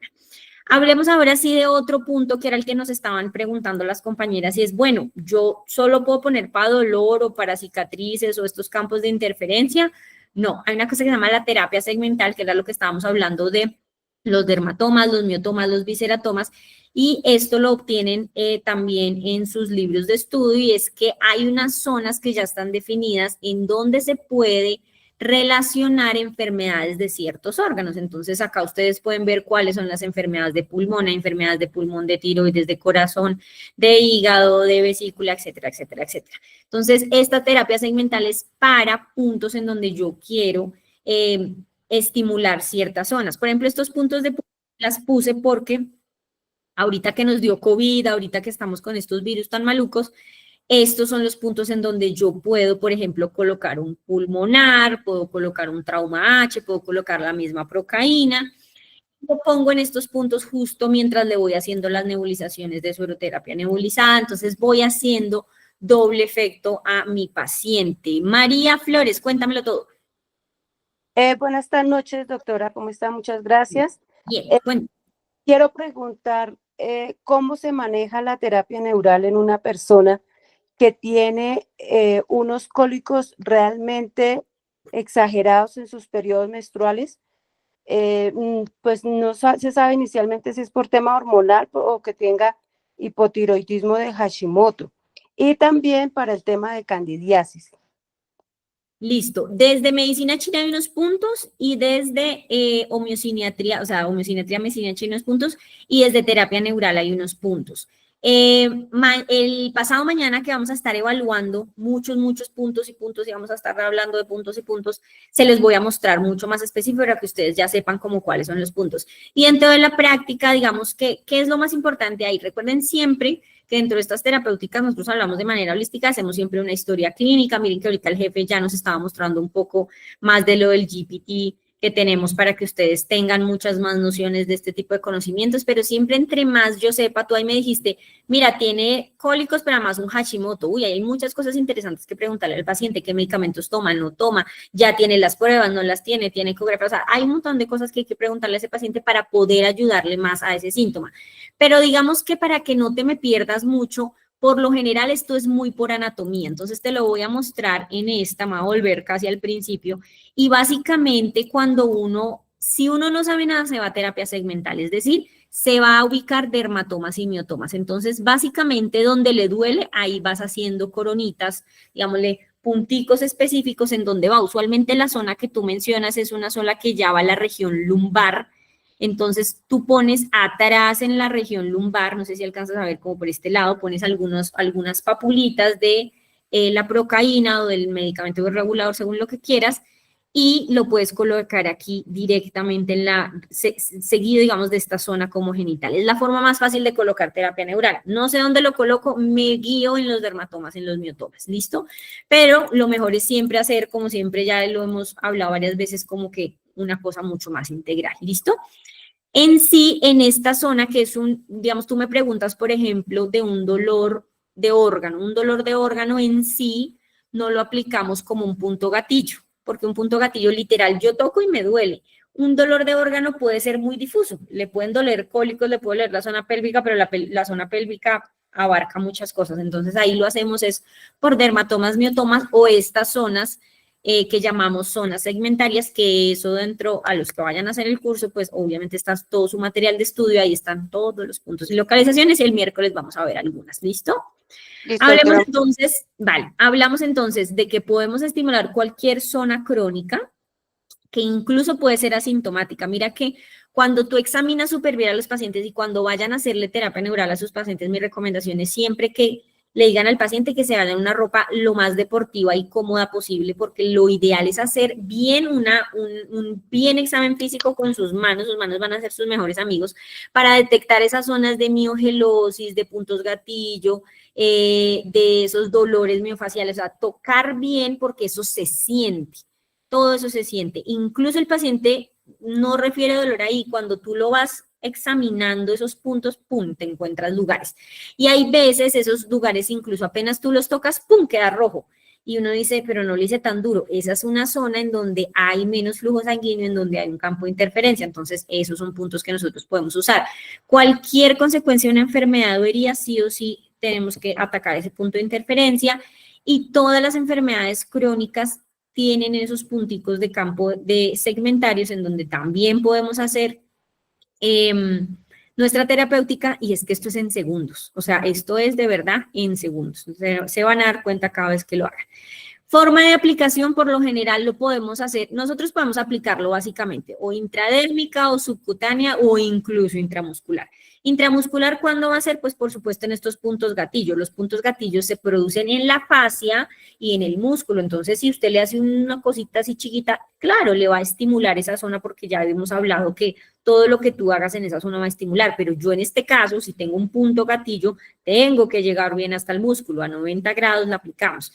Hablemos ahora sí de otro punto que era el que nos estaban preguntando las compañeras y es, bueno, yo solo puedo poner para dolor o para cicatrices o estos campos de interferencia. No, hay una cosa que se llama la terapia segmental, que era lo que estábamos hablando de los dermatomas, los miotomas, los visceratomas, y esto lo obtienen también en sus libros de estudio, y es que hay unas zonas que ya están definidas en donde se puede relacionar enfermedades de ciertos órganos. Entonces, acá ustedes pueden ver cuáles son las enfermedades de pulmón, enfermedades de pulmón, de tiroides, de corazón, de hígado, de vesícula, etcétera, etcétera, etcétera. Entonces, esta terapia segmental es para puntos en donde yo quiero estimular ciertas zonas. Por ejemplo, estos puntos de las puse porque ahorita que nos dio COVID, ahorita que estamos con estos virus tan malucos, estos son los puntos en donde yo puedo, por ejemplo, colocar un pulmonar, puedo colocar un trauma H, puedo colocar la misma procaína. Lo pongo en estos puntos justo mientras le voy haciendo las nebulizaciones de sueroterapia nebulizada. Entonces voy haciendo doble efecto a mi paciente. María Flores, cuéntamelo todo. Buenas noches, doctora. ¿Cómo está? Muchas gracias. Bien, cuéntame. Quiero preguntar cómo se maneja la terapia neural en una persona que tiene unos cólicos realmente exagerados en sus periodos menstruales. Pues no se sabe inicialmente si es por tema hormonal o que tenga hipotiroidismo de Hashimoto. Y también para el tema de candidiasis. Listo. Desde medicina china hay unos puntos y desde homeocinetría, o sea, homeocinetría, medicina china hay unos puntos y desde terapia neural hay unos puntos. El pasado mañana que vamos a estar evaluando muchos puntos y vamos a estar hablando de puntos y puntos, se les voy a mostrar mucho más específico para que ustedes ya sepan como cuáles son los puntos. Y dentro de la práctica, digamos, ¿qué es lo más importante ahí? Recuerden siempre que dentro de estas terapéuticas nosotros hablamos de manera holística, hacemos siempre una historia clínica. Miren que ahorita el jefe ya nos estaba mostrando un poco más de lo del GPT que tenemos para que ustedes tengan muchas más nociones de este tipo de conocimientos, pero siempre entre más yo sepa, tú ahí me dijiste, mira, tiene cólicos, pero además un Hashimoto. Uy, hay muchas cosas interesantes que preguntarle al paciente, qué medicamentos toma, no toma, ya tiene las pruebas, no las tiene ecografía, o sea, hay un montón de cosas que hay que preguntarle a ese paciente para poder ayudarle más a ese síntoma. Pero digamos que para que no te me pierdas mucho, por lo general esto es muy por anatomía, entonces te lo voy a mostrar en esta, me voy a volver casi al principio, y básicamente si uno no sabe nada, se va a terapia segmental, es decir, se va a ubicar dermatomas y miotomas, entonces básicamente donde le duele, ahí vas haciendo coronitas, digámosle, punticos específicos en donde va, usualmente la zona que tú mencionas es una zona que ya va a la región lumbar. Entonces, tú pones atrás en la región lumbar, no sé si alcanzas a ver como por este lado, pones algunas papulitas de la procaína o del medicamento regulador, según lo que quieras, y lo puedes colocar aquí directamente seguido, digamos, de esta zona como genital. Es la forma más fácil de colocar terapia neural. No sé dónde lo coloco, me guío en los dermatomas, en los miotomas, ¿listo? Pero lo mejor es siempre hacer, como siempre ya lo hemos hablado varias veces, como que una cosa mucho más integral, ¿listo? En sí, en esta zona que es digamos, tú me preguntas, por ejemplo, de un dolor de órgano en sí no lo aplicamos como un punto gatillo, porque un punto gatillo literal, yo toco y me duele. Un dolor de órgano puede ser muy difuso, le pueden doler cólicos, le puede doler la zona pélvica, pero la zona pélvica abarca muchas cosas, entonces ahí lo hacemos es por dermatomas, miotomas o estas zonas que llamamos zonas segmentarias, que eso dentro, a los que vayan a hacer el curso, pues obviamente está todo su material de estudio, ahí están todos los puntos y localizaciones, y el miércoles vamos a ver algunas, ¿listo? Listo, Hablamos entonces de que podemos estimular cualquier zona crónica, que incluso puede ser asintomática. Mira que cuando tú examinas súper bien a los pacientes y cuando vayan a hacerle terapia neural a sus pacientes, mi recomendación es siempre que le digan al paciente que se vaya en una ropa lo más deportiva y cómoda posible, porque lo ideal es hacer bien un bien examen físico con sus manos van a ser sus mejores amigos, para detectar esas zonas de miogelosis, de puntos gatillo, de esos dolores miofaciales, o sea, tocar bien porque eso se siente, todo eso se siente, incluso el paciente no refiere dolor ahí, cuando tú lo vas examinando esos puntos, pum, te encuentras lugares. Y hay veces esos lugares, incluso apenas tú los tocas, pum, queda rojo. Y uno dice, pero no lo hice tan duro. Esa es una zona en donde hay menos flujo sanguíneo, en donde hay un campo de interferencia. Entonces, esos son puntos que nosotros podemos usar. Cualquier consecuencia de una enfermedad o herida, sí o sí, tenemos que atacar ese punto de interferencia. Y todas las enfermedades crónicas tienen esos punticos de campo de segmentarios en donde también podemos hacer nuestra terapéutica, y es que esto es en segundos, o sea, esto es de verdad en segundos, se van a dar cuenta cada vez que lo hagan. Forma de aplicación, por lo general lo podemos hacer, nosotros podemos aplicarlo básicamente o intradérmica o subcutánea o incluso intramuscular. Intramuscular, ¿cuándo va a ser? Pues por supuesto en estos puntos gatillo. Los puntos gatillos se producen en la fascia y en el músculo, entonces si usted le hace una cosita así chiquita, claro, le va a estimular esa zona porque ya hemos hablado que todo lo que tú hagas en esa zona va a estimular, pero yo en este caso, si tengo un punto gatillo, tengo que llegar bien hasta el músculo, a 90 grados la aplicamos.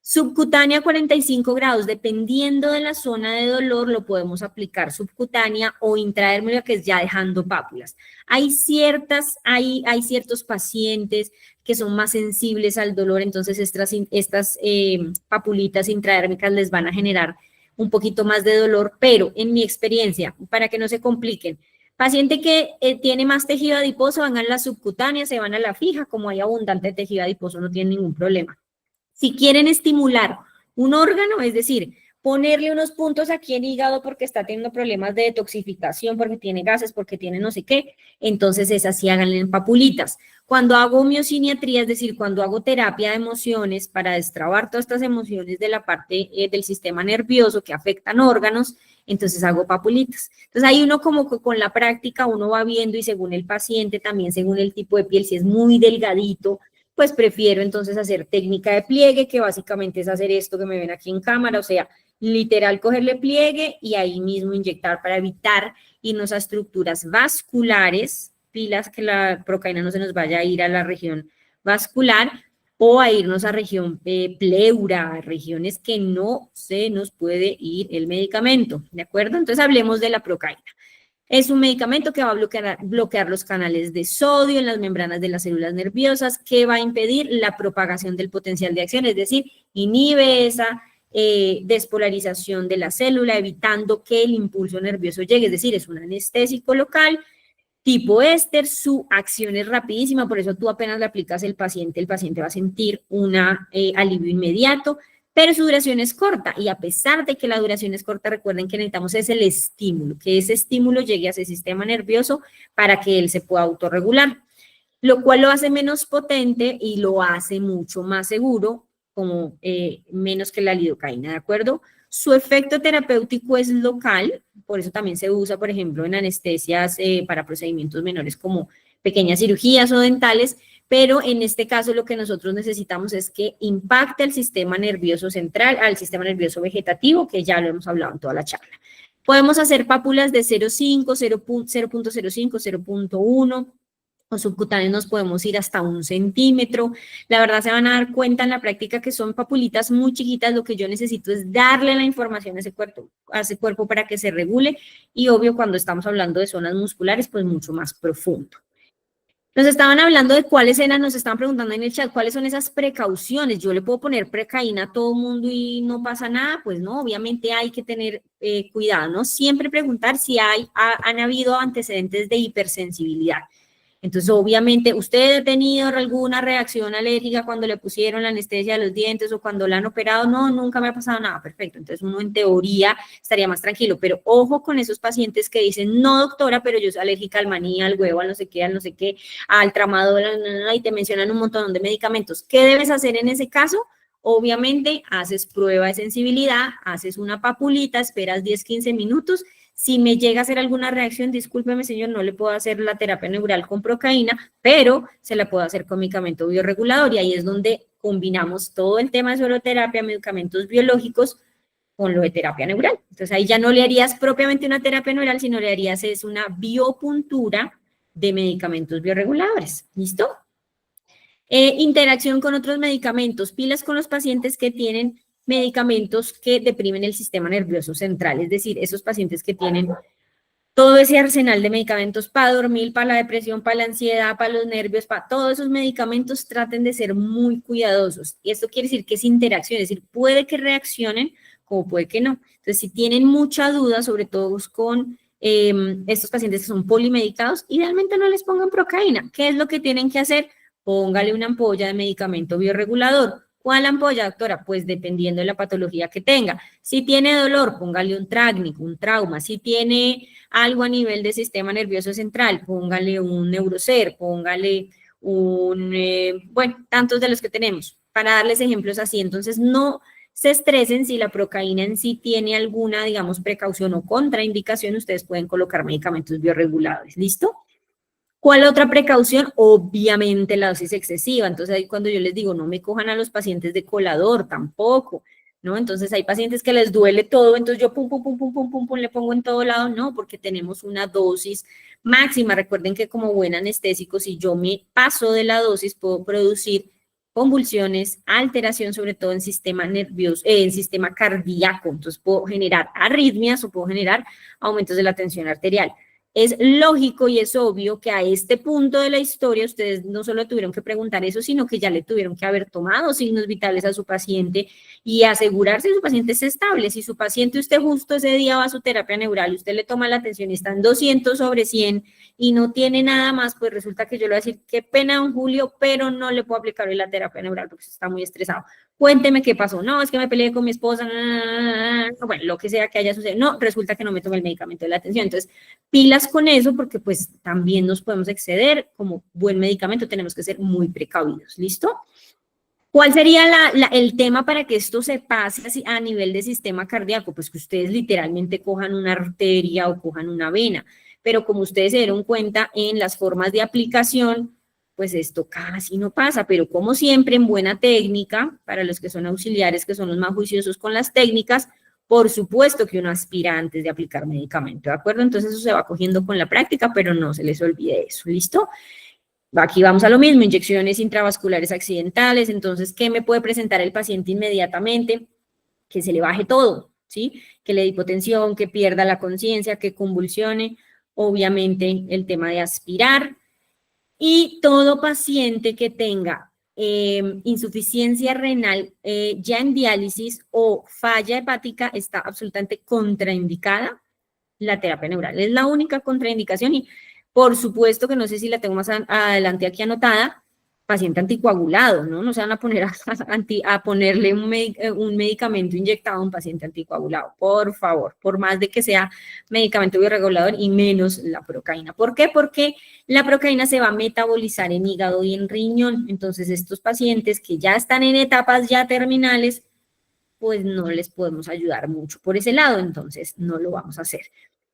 Subcutánea 45 grados, dependiendo de la zona de dolor, lo podemos aplicar subcutánea o intradérmica, que es ya dejando pápulas. Hay ciertos pacientes que son más sensibles al dolor, entonces estas papulitas intradérmicas les van a generar un poquito más de dolor, pero en mi experiencia, para que no se compliquen, paciente que tiene más tejido adiposo, van a la subcutánea, se van a la fija, como hay abundante tejido adiposo, no tienen ningún problema. Si quieren estimular un órgano, es decir, ponerle unos puntos aquí en hígado porque está teniendo problemas de detoxificación, porque tiene gases, porque tiene no sé qué, entonces esas sí háganle en papulitas. Cuando hago miociniatría, es decir, cuando hago terapia de emociones para destrabar todas estas emociones de la parte del sistema nervioso que afectan órganos, entonces hago papulitas. Entonces ahí uno como que con la práctica uno va viendo y según el paciente, también según el tipo de piel, si es muy delgadito, pues prefiero entonces hacer técnica de pliegue, que básicamente es hacer esto que me ven aquí en cámara, o sea, literal cogerle pliegue y ahí mismo inyectar para evitar irnos a estructuras vasculares, pilas que la procaína no se nos vaya a ir a la región vascular o a irnos a región pleura, regiones que no se nos puede ir el medicamento, ¿de acuerdo? Entonces hablemos de la procaína. Es un medicamento que va a bloquear los canales de sodio en las membranas de las células nerviosas, que va a impedir la propagación del potencial de acción, es decir, inhibe esa despolarización de la célula, evitando que el impulso nervioso llegue, es decir, es un anestésico local, tipo éster, su acción es rapidísima, por eso tú apenas le aplicas el paciente va a sentir un alivio inmediato, pero su duración es corta, y a pesar de que la duración es corta, recuerden que necesitamos es el estímulo, que ese estímulo llegue a ese sistema nervioso para que él se pueda autorregular, lo cual lo hace menos potente y lo hace mucho más seguro, como menos que la lidocaína, ¿de acuerdo? Su efecto terapéutico es local, por eso también se usa, por ejemplo, en anestesias para procedimientos menores como pequeñas cirugías o dentales, pero en este caso lo que nosotros necesitamos es que impacte el sistema nervioso central, al sistema nervioso vegetativo, que ya lo hemos hablado en toda la charla. Podemos hacer pápulas de 0,5, 0.05, 0.1, o subcutáneos nos podemos ir hasta 1 centímetro. La verdad se van a dar cuenta en la práctica que son papulitas muy chiquitas, lo que yo necesito es darle la información a ese cuerpo para que se regule, y obvio cuando estamos hablando de zonas musculares, pues mucho más profundo. Nos estaban hablando de cuáles eran, nos estaban preguntando en el chat, cuáles son esas precauciones. Yo le puedo poner precaína a todo mundo y no pasa nada, pues no, obviamente hay que tener cuidado, ¿no? Siempre preguntar si han habido antecedentes de hipersensibilidad. Entonces, obviamente, ¿usted ha tenido alguna reacción alérgica cuando le pusieron la anestesia de los dientes o cuando la han operado? No, nunca me ha pasado nada, perfecto. Entonces, uno en teoría estaría más tranquilo, pero ojo con esos pacientes que dicen, no, doctora, pero yo soy alérgica al maní, al huevo, al no sé qué, al tramadol, y te mencionan un montón de medicamentos. ¿Qué debes hacer en ese caso? Obviamente, haces prueba de sensibilidad, haces una papulita, esperas 10, 15 minutos. Si me llega a hacer alguna reacción, discúlpeme, señor, no le puedo hacer la terapia neural con procaína, pero se la puedo hacer con medicamento bioregulador y ahí es donde combinamos todo el tema de soloterapia, medicamentos biológicos con lo de terapia neural. Entonces ahí ya no le harías propiamente una terapia neural, sino le harías es una biopuntura de medicamentos bioreguladores. ¿Listo? Interacción con otros medicamentos, pilas con los pacientes que tienen medicamentos que deprimen el sistema nervioso central, es decir, esos pacientes que tienen todo ese arsenal de medicamentos para dormir, para la depresión, para la ansiedad, para los nervios, para todos esos medicamentos, traten de ser muy cuidadosos. Y esto quiere decir que es interacción, es decir, puede que reaccionen como puede que no. Entonces, si tienen mucha duda, sobre todo con estos pacientes que son polimedicados, idealmente no les pongan procaína. ¿Qué es lo que tienen que hacer? Póngale una ampolla de medicamento bioregulador. ¿Cuál ampolla, doctora? Pues dependiendo de la patología que tenga. Si tiene dolor, póngale un trágnico, un trauma. Si tiene algo a nivel del sistema nervioso central, póngale un Neurocer, póngale bueno, tantos de los que tenemos, para darles ejemplos así. Entonces, no se estresen si la procaína en sí tiene alguna, digamos, precaución o contraindicación, ustedes pueden colocar medicamentos bioreguladores. ¿Listo? ¿Cuál otra precaución? Obviamente la dosis excesiva. Entonces ahí cuando yo les digo, no me cojan a los pacientes de colador tampoco, ¿no? Entonces hay pacientes que les duele todo, entonces yo pum, pum, pum, pum, pum, pum, pum, le pongo en todo lado. No, porque tenemos una dosis máxima. Recuerden que como buen anestésico, si yo me paso de la dosis, puedo producir convulsiones, alteración sobre todo en sistema nervioso, en sistema cardíaco. Entonces puedo generar arritmias o puedo generar aumentos de la tensión arterial. Es lógico y es obvio que a este punto de la historia ustedes no solo tuvieron que preguntar eso, sino que ya le tuvieron que haber tomado signos vitales a su paciente y asegurarse que su paciente esté estable. Si su paciente usted justo ese día va a su terapia neural, usted le toma la atención y está en 200 sobre 100 y no tiene nada más, pues resulta que yo le voy a decir, qué pena, don Julio, pero no le puedo aplicar hoy la terapia neural porque está muy estresado. Cuénteme qué pasó. No, es que me peleé con mi esposa, bueno, lo que sea que haya sucedido. No, resulta que no me tomé el medicamento de la atención. Entonces, pilas con eso porque pues también nos podemos exceder. Como buen medicamento tenemos que ser muy precavidos. ¿Listo? ¿Cuál sería el tema para que esto se pase así a nivel de sistema cardíaco? Pues que ustedes literalmente cojan una arteria o cojan una vena. Pero como ustedes se dieron cuenta en las formas de aplicación, pues esto casi no pasa, pero como siempre en buena técnica, para los que son auxiliares, que son los más juiciosos con las técnicas, por supuesto que uno aspira antes de aplicar medicamento, ¿de acuerdo? Entonces eso se va cogiendo con la práctica, pero no se les olvide eso, ¿listo? Aquí vamos a lo mismo, inyecciones intravasculares accidentales, entonces, ¿qué me puede presentar el paciente inmediatamente? Que se le baje todo, ¿sí? Que le dé hipotensión, que pierda la conciencia, que convulsione, obviamente el tema de aspirar, y todo paciente que tenga insuficiencia renal ya en diálisis o falla hepática está absolutamente contraindicada la terapia neural. Es la única contraindicación y por supuesto que no sé si la tengo más adelante aquí anotada, paciente anticoagulado, ¿no? No se van a poner a ponerle un medicamento inyectado a un paciente anticoagulado, por favor, por más de que sea medicamento bioregulador y menos la procaína. ¿Por qué? Porque la procaína se va a metabolizar en hígado y en riñón, entonces estos pacientes que ya están en etapas ya terminales, pues no les podemos ayudar mucho por ese lado, entonces no lo vamos a hacer.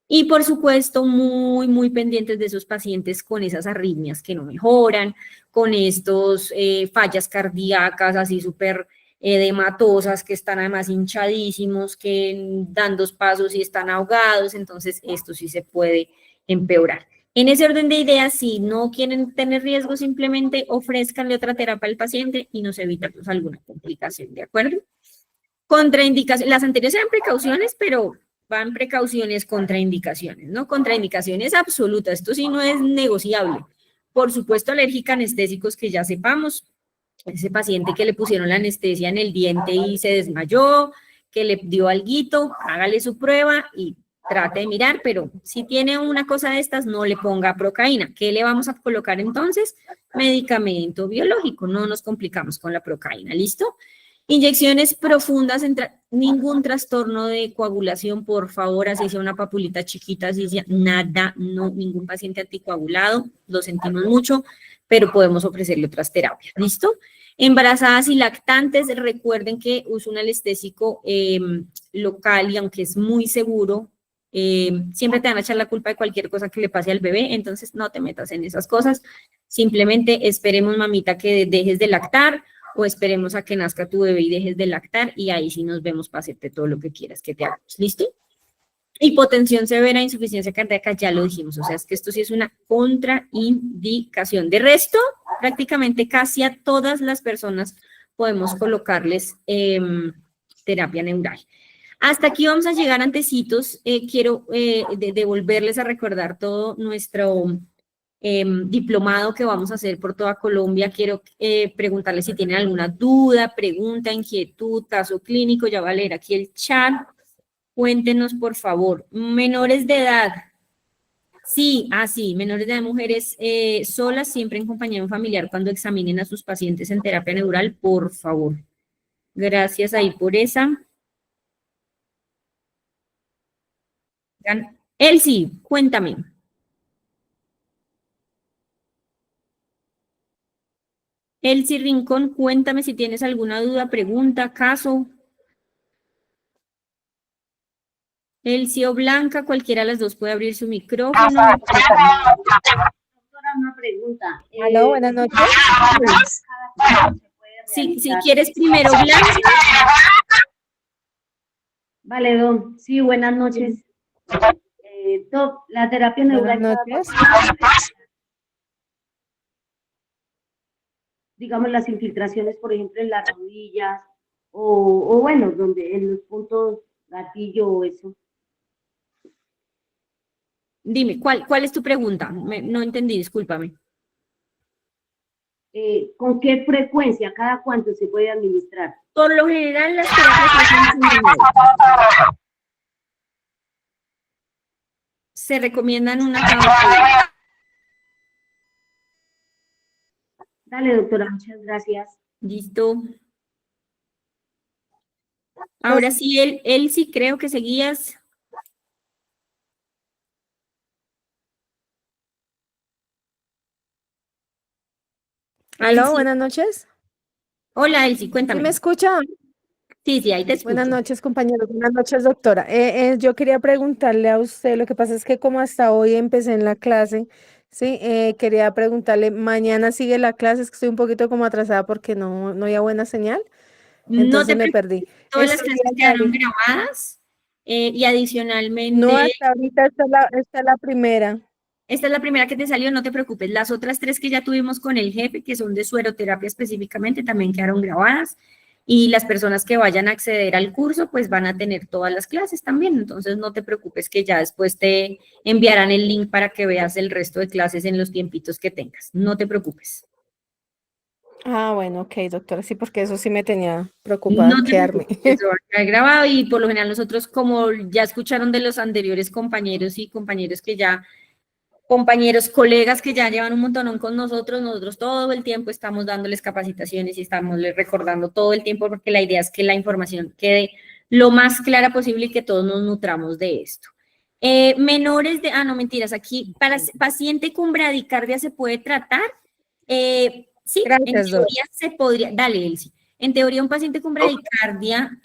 Y por supuesto, muy, muy pendientes de esos pacientes con esas arritmias que no mejoran, con estos fallas cardíacas así súper edematosas, que están además hinchadísimos, que dan 2 pasos y están ahogados, entonces esto sí se puede empeorar. En ese orden de ideas, si no quieren tener riesgo, simplemente ofrézcanle otra terapia al paciente y nos evitamos alguna complicación, ¿de acuerdo? Contraindicaciones, las anteriores eran precauciones, pero van precauciones, contraindicaciones, ¿no? Contraindicaciones absolutas, esto sí no es negociable. Por supuesto, alérgica a anestésicos que ya sepamos, ese paciente que le pusieron la anestesia en el diente y se desmayó, que le dio alguito, hágale su prueba y trate de mirar, pero si tiene una cosa de estas, no le ponga procaína. ¿Qué le vamos a colocar entonces? Medicamento biológico, no nos complicamos con la procaína, ¿listo? Inyecciones profundas, ningún trastorno de coagulación, por favor, así sea una papulita chiquita, así sea nada, no, ningún paciente anticoagulado, lo sentimos mucho, pero podemos ofrecerle otras terapias, ¿listo? Embarazadas y lactantes, recuerden que uso un anestésico local y aunque es muy seguro, siempre te van a echar la culpa de cualquier cosa que le pase al bebé, entonces no te metas en esas cosas. Simplemente esperemos, mamita, que dejes de lactar o esperemos a que nazca tu bebé y dejes de lactar y ahí sí nos vemos para hacerte todo lo que quieras que te hagamos. ¿Listo? Hipotensión severa, insuficiencia cardíaca, ya lo dijimos, o sea, es que esto sí es una contraindicación. De resto, prácticamente casi a todas las personas podemos colocarles terapia neural. Hasta aquí vamos a llegar antecitos. Quiero devolverles a recordar todo nuestro diplomado que vamos a hacer por toda Colombia. Quiero preguntarles si tienen alguna duda, pregunta, inquietud, caso clínico. Ya voy a leer aquí el chat. Cuéntenos, por favor. Menores de edad. Sí, sí, menores de edad, mujeres solas, siempre en compañía de un familiar cuando examinen a sus pacientes en terapia neural, por favor. Gracias ahí por esa. Elsie, cuéntame. Elsie Rincón, cuéntame si tienes alguna duda, pregunta, caso. Elsie o Blanca, cualquiera de las dos puede abrir su micrófono. Doctora, una pregunta. Aló, buenas noches. Si quieres primero, Blanca. Vale, don. Sí, buenas noches. Doc, la terapia neural. Buenas noches. Digamos, las infiltraciones, por ejemplo, en las rodillas, o bueno, donde en los puntos gatillo o eso. Dime, ¿cuál es tu pregunta? No entendí, discúlpame. ¿Con qué frecuencia, cada cuánto se puede administrar? Por lo general, las terapias se recomiendan una cada. Dale, doctora, muchas gracias. Listo. Ahora sí, él sí creo que seguías. Aló, buenas noches. Hola, Elsie, cuéntame. ¿Sí me escucha? Sí, ahí te escucho. Buenas noches, compañeros. Buenas noches, doctora. Yo quería preguntarle a usted, lo que pasa es que como hasta hoy empecé en la clase, sí, quería preguntarle, mañana sigue la clase, es que estoy un poquito como atrasada porque no había buena señal, entonces me perdí. Todas las clases quedaron grabadas y adicionalmente... No, hasta ahorita esta es la primera. Esta es la primera que te salió, no te preocupes. Las otras 3 que ya tuvimos con el jefe, que son de sueroterapia específicamente, también quedaron grabadas. Y las personas que vayan a acceder al curso, pues van a tener todas las clases también. Entonces, no te preocupes que ya después te enviarán el link para que veas el resto de clases en los tiempitos que tengas. No te preocupes. Bueno, ok, doctora, sí, porque eso sí me tenía preocupada quedarme. Eso va a quedar grabado y por lo general nosotros, como ya escucharon de los anteriores compañeros y compañeros que ya... compañeros, colegas que ya llevan un montón con nosotros todo el tiempo estamos dándoles capacitaciones y estamos les recordando todo el tiempo porque la idea es que la información quede lo más clara posible y que todos nos nutramos de esto. Menores de, no mentiras, aquí para paciente con bradicardia se puede tratar. Sí, gracias, en teoría se podría, dale Elsie, en teoría un paciente con bradicardia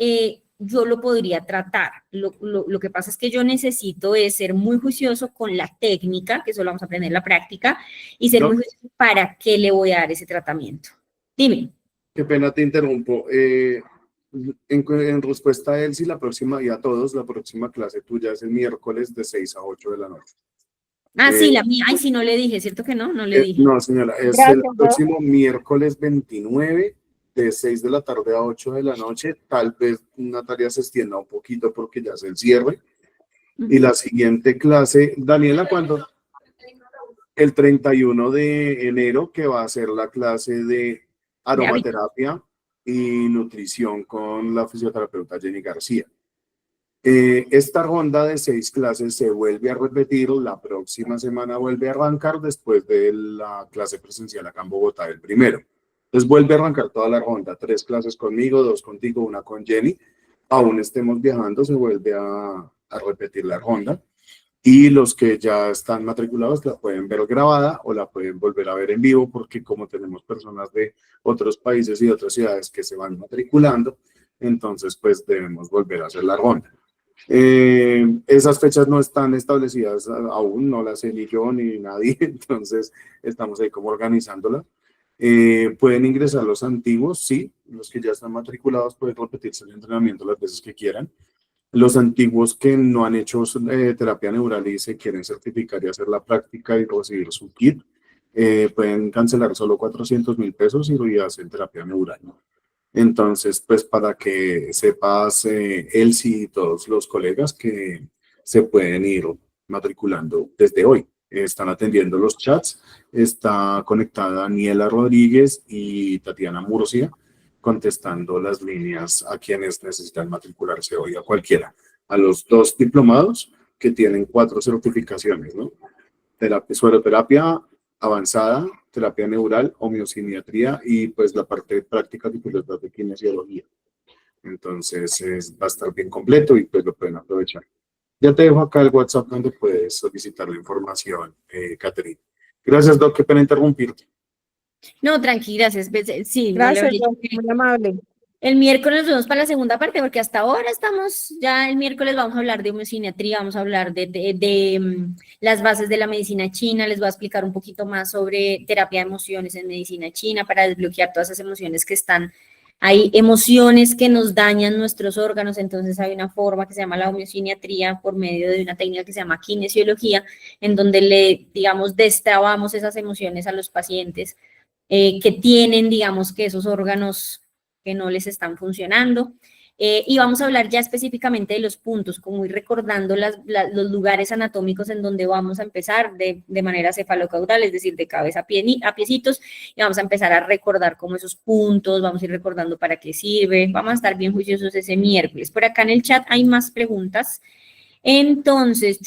yo lo podría tratar. Lo que pasa es que yo necesito ser muy juicioso con la técnica, que eso lo vamos a aprender en la práctica, y ser muy juicioso para qué le voy a dar ese tratamiento. Dime. Qué pena te interrumpo. En respuesta a Elsie, la próxima, y a todos, la próxima clase tuya es el miércoles de 6 a 8 de la noche. Sí, la mía. Ay, sí, no le dije, ¿cierto que no? No le dije. No, señora, es gracias, el próximo miércoles 29 de 6 de la tarde a 8 de la noche. Tal vez Natalia se extienda un poquito porque ya es el cierre. Y la siguiente clase, Daniela, ¿cuándo? El 31 de enero, que va a ser la clase de aromaterapia y nutrición con la fisioterapeuta Jenny García. Esta ronda de 6 clases se vuelve a repetir, la próxima semana vuelve a arrancar después de la clase presencial acá en Bogotá, el primero. Entonces vuelve a arrancar toda la ronda, 3 clases conmigo, 2 contigo, 1 con Jenny. Aún estemos viajando, se vuelve a repetir la ronda. Y los que ya están matriculados la pueden ver grabada o la pueden volver a ver en vivo, porque como tenemos personas de otros países y de otras ciudades que se van matriculando, entonces pues debemos volver a hacer la ronda. Esas fechas no están establecidas aún, no las sé ni yo ni nadie, entonces estamos ahí como organizándola. Pueden ingresar los antiguos, sí, los que ya están matriculados pueden repetirse el entrenamiento las veces que quieran. Los antiguos que no han hecho terapia neural y se quieren certificar y hacer la práctica y recibir su kit, pueden cancelar solo 400.000 pesos y hacen terapia neural, ¿no? Entonces, pues para que sepas, Elsie y todos los colegas que se pueden ir matriculando desde hoy. Están atendiendo los chats, está conectada Daniela Rodríguez y Tatiana Murcia, contestando las líneas a quienes necesitan matricularse hoy, a cualquiera. A los 2 diplomados que tienen 4 certificaciones, ¿no? Sueroterapia avanzada, terapia neural, homeosiniatría y pues la parte de práctica de kinesiología. Entonces va a estar bien completo y pues lo pueden aprovechar. Ya te dejo acá el WhatsApp donde puedes solicitar la información, Catherine. Gracias, Doc, qué pena interrumpirte. No, tranqui, gracias. Sí, no le Gracias, habría dicho Doc, muy amable. El miércoles nos vemos para la segunda parte, porque hasta ahora estamos, ya el miércoles vamos a hablar de homeosiniatría, vamos a hablar de las bases de la medicina china, les voy a explicar un poquito más sobre terapia de emociones en medicina china para desbloquear todas esas emociones que están, hay emociones que nos dañan nuestros órganos, entonces hay una forma que se llama la homeosiniatría por medio de una técnica que se llama kinesiología, en donde le, digamos, destrabamos esas emociones a los pacientes que tienen, digamos, que esos órganos que no les están funcionando. Y vamos a hablar ya específicamente de los puntos, como ir recordando los lugares anatómicos en donde vamos a empezar de manera cefalocaudal, es decir, de cabeza a piecitos, y vamos a empezar a recordar como esos puntos, vamos a ir recordando para qué sirve, vamos a estar bien juiciosos ese miércoles. Por acá en el chat hay más preguntas. Entonces,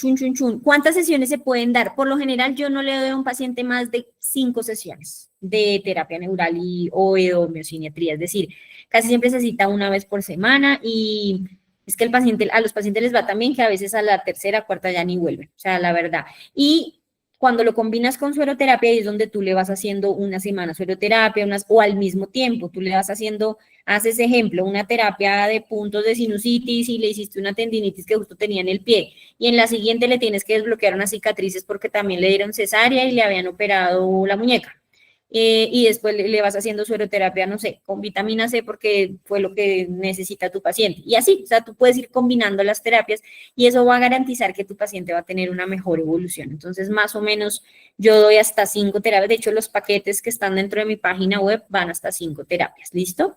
¿cuántas sesiones se pueden dar? Por lo general, yo no le doy a un paciente más de 5 sesiones de terapia neural o de homeosiniatría, es decir, casi siempre se cita una vez por semana y es que a los pacientes les va tan bien que a veces a la tercera, cuarta ya ni vuelven, o sea, la verdad. Y cuando lo combinas con sueroterapia, es donde tú le vas haciendo una semana sueroterapia, o al mismo tiempo, tú le vas haciendo, haces ejemplo, una terapia de puntos de sinusitis y le hiciste una tendinitis que justo tenía en el pie, y en la siguiente le tienes que desbloquear unas cicatrices porque también le dieron cesárea y le habían operado la muñeca. Y después le vas haciendo sueroterapia, no sé, con vitamina C porque fue lo que necesita tu paciente. Y así, o sea, tú puedes ir combinando las terapias y eso va a garantizar que tu paciente va a tener una mejor evolución. Entonces, más o menos, yo doy hasta 5 terapias. De hecho, los paquetes que están dentro de mi página web van hasta 5 terapias. ¿Listo?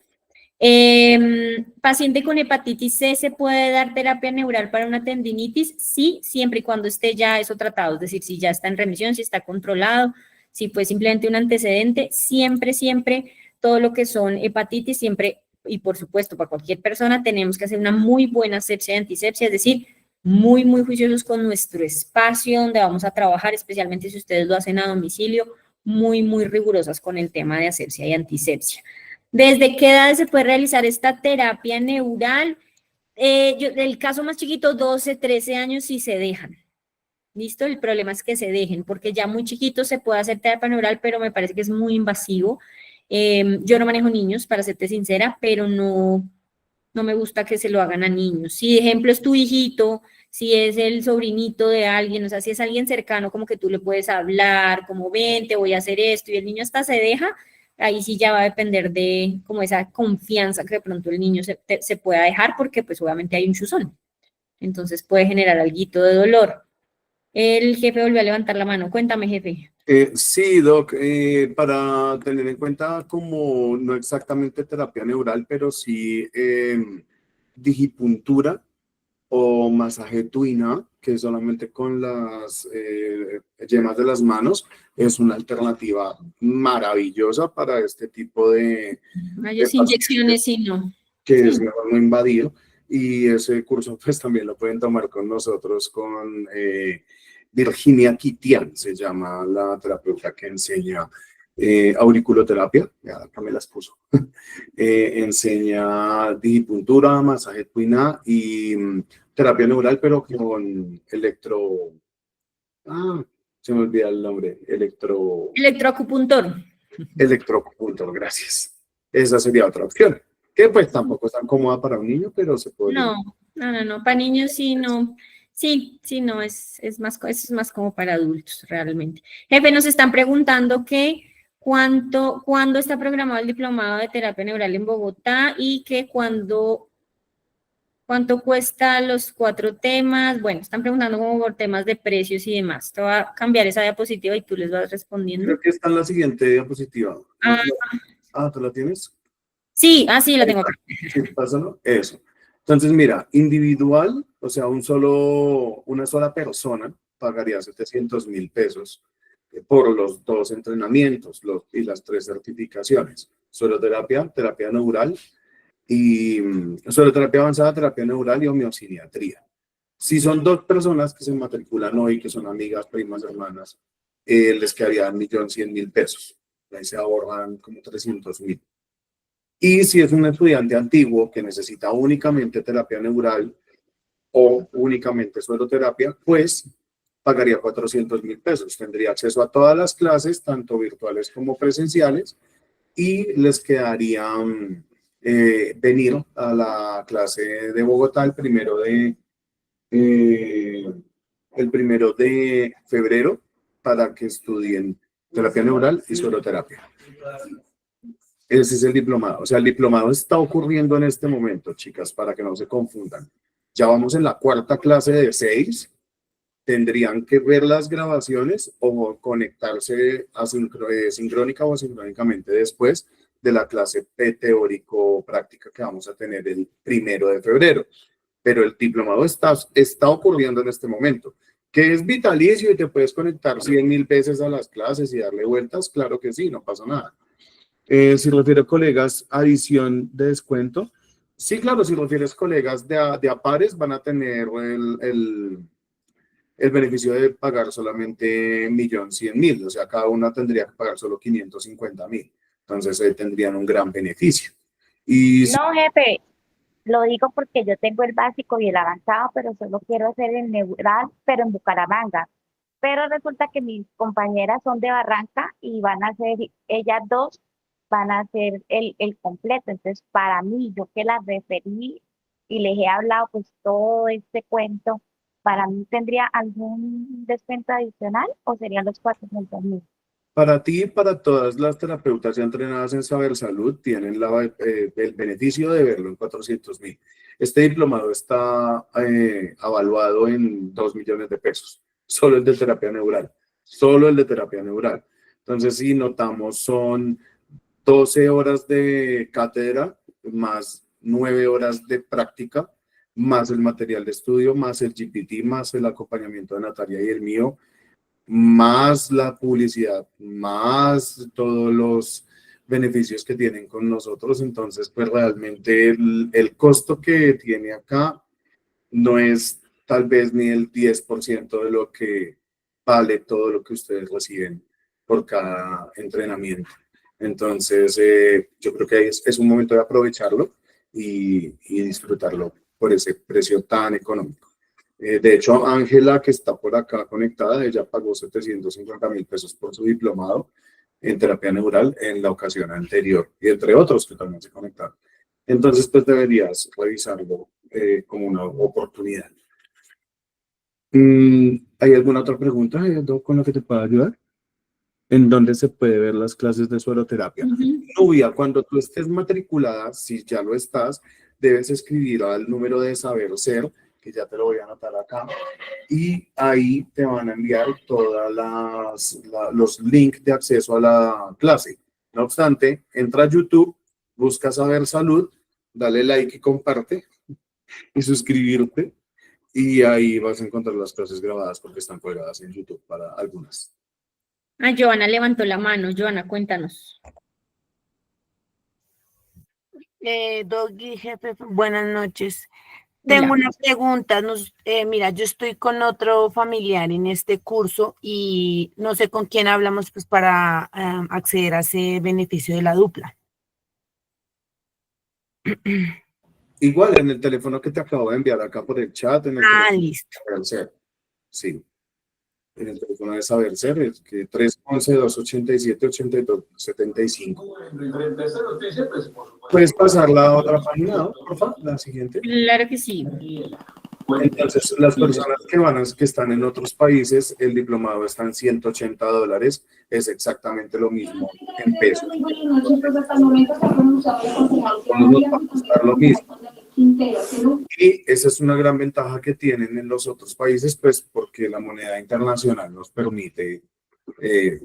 Paciente con hepatitis C, ¿se puede dar terapia neural para una tendinitis? Sí, siempre y cuando esté ya eso tratado, es decir, si ya está en remisión, si está controlado, si fue simplemente un antecedente, siempre, todo lo que son hepatitis, siempre, y por supuesto, para cualquier persona, tenemos que hacer una muy buena asepsia y antisepsia, es decir, muy juiciosos con nuestro espacio donde vamos a trabajar, especialmente si ustedes lo hacen a domicilio, muy rigurosas con el tema de asepsia y antisepsia. ¿Desde qué edad se puede realizar esta terapia neural? El caso más chiquito, 12, 13 años, si se dejan. ¿Listo? El problema es que se dejen, porque ya muy chiquito se puede hacer terapia neural, pero me parece que es muy invasivo. Yo no manejo niños, para serte sincera, pero no me gusta que se lo hagan a niños. Si, de ejemplo, es tu hijito, si es el sobrinito de alguien, o sea, si es alguien cercano, como que tú le puedes hablar, como ven, te voy a hacer esto, y el niño hasta se deja, ahí sí ya va a depender de como esa confianza que de pronto el niño se pueda dejar, porque pues obviamente hay un chuzón. Entonces puede generar alguito de dolor. El jefe volvió a levantar la mano. Cuéntame, jefe. Sí, Doc, para tener en cuenta como no exactamente terapia neural, pero sí digipuntura o masaje tuina, que es solamente con las yemas de las manos, es una alternativa maravillosa para este tipo de inyecciones, sí, no. Que sí. Es mejor no invadir. Y ese curso pues también lo pueden tomar con nosotros, con Virginia Kitian, se llama la terapeuta que enseña auriculoterapia, ya acá me las puso, enseña digipuntura, masaje tuina y terapia neural, pero con Ah, se me olvida el nombre. Electroacupuntor. Electropuntor, gracias. Esa sería otra opción. Que pues tampoco es tan cómoda para un niño, pero se podría. No. Para niños sí, no. Sí, no, es más, eso es más como para adultos, realmente. Jefe, nos están preguntando que cuándo está programado el diplomado de terapia neural en Bogotá y que cuánto cuesta los 4 temas. Bueno, están preguntando como por temas de precios y demás. Te voy a cambiar esa diapositiva y tú les vas respondiendo. Creo que está en la siguiente diapositiva. ¿Tú la tienes? Sí, la tengo acá. Sí, pásalo. Eso. Entonces, mira, individual, o sea, una sola persona pagaría 700.000 pesos por los 2 entrenamientos y las 3 certificaciones. Soloterapia, terapia neural y soloterapia avanzada, terapia neural y homeopsiquiatría. Si son 2 personas que se matriculan hoy, que son amigas, primas, hermanas, les quedaría 1.100.000 pesos. Ahí se ahorran como 300.000. Y si es un estudiante antiguo que necesita únicamente terapia neural o únicamente soloterapia, pues pagaría 400.000 pesos. Tendría acceso a todas las clases, tanto virtuales como presenciales, y les quedaría venir a la clase de Bogotá el primero de febrero para que estudien terapia neural y soloterapia. Ese es el diplomado. O sea, el diplomado está ocurriendo en este momento, chicas, para que no se confundan. Ya vamos en la 4ª clase de 6. Tendrían que ver las grabaciones o conectarse sincrónica o asincrónicamente después de la clase teórico-práctica que vamos a tener el 1 de febrero. Pero el diplomado está ocurriendo en este momento. ¿Que es vitalicio y te puedes conectar 100.000 veces a las clases y darle vueltas? Claro que sí, no pasa nada. Si refiere a colegas, adición de descuento. Sí, claro, si refieres colegas de a pares, van a tener el beneficio de pagar solamente 1.100.000. O sea, cada una tendría que pagar solo 550.000. Entonces, tendrían un gran beneficio. No, jefe, lo digo porque yo tengo el básico y el avanzado, pero solo quiero hacer el neural, pero en Bucaramanga. Pero resulta que mis compañeras son de Barranca y van a hacer, ellas 2 van a hacer el completo. Entonces, para mí, yo que las referí y les he hablado pues todo este cuento, ¿para mí tendría algún descuento adicional o serían los 400.000? Para ti y para todas las terapeutas ya entrenadas en Saber Salud, tienen el beneficio de verlo en 400.000. Este diplomado está evaluado en 2 millones de pesos, solo el de terapia neural, solo el de terapia neural. Entonces, si notamos, son 12 horas de cátedra, más 9 horas de práctica, más el material de estudio, más el GPT, más el acompañamiento de Natalia y el mío, más la publicidad, más todos los beneficios que tienen con nosotros. Entonces, pues realmente el costo que tiene acá no es tal vez ni el 10% de lo que vale todo lo que ustedes reciben por cada entrenamiento. Entonces, yo creo que es un momento de aprovecharlo y disfrutarlo por ese precio tan económico. De hecho, Ángela, que está por acá conectada, ella pagó 750.000 pesos por su diplomado en terapia neural en la ocasión anterior, y entre otros que también se conectaron. Entonces, pues deberías revisarlo como una oportunidad. ¿Hay alguna otra pregunta con la que te pueda ayudar? ¿En dónde se puede ver las clases de sueroterapia? Nubia, cuando tú estés matriculada, si ya lo estás, debes escribir al número de Saber Ser, que ya te lo voy a anotar acá, y ahí te van a enviar todos los links de acceso a la clase. No obstante, entra a YouTube, busca Saber Salud, dale like y comparte, y suscribirte, y ahí vas a encontrar las clases grabadas porque están colgadas en YouTube para algunas. Joana levantó la mano. Joana, cuéntanos. Doggy, jefe, buenas noches. Tengo una pregunta. Mira, yo estoy con otro familiar en este curso y no sé con quién hablamos pues para acceder a ese beneficio de la dupla. Igual en el teléfono que te acabo de enviar acá por el chat. Listo. Sí. en el teléfono de Saber Ser, es que 311-287-8275. ¿Puedes pasar la otra página, ¿no? Por favor? La siguiente. Claro que sí. Entonces, las personas que están en otros países, el diplomado está en $180, es exactamente lo mismo en pesos. Nos va a costar lo mismo. Y esa es una gran ventaja que tienen en los otros países, pues porque la moneda internacional nos permite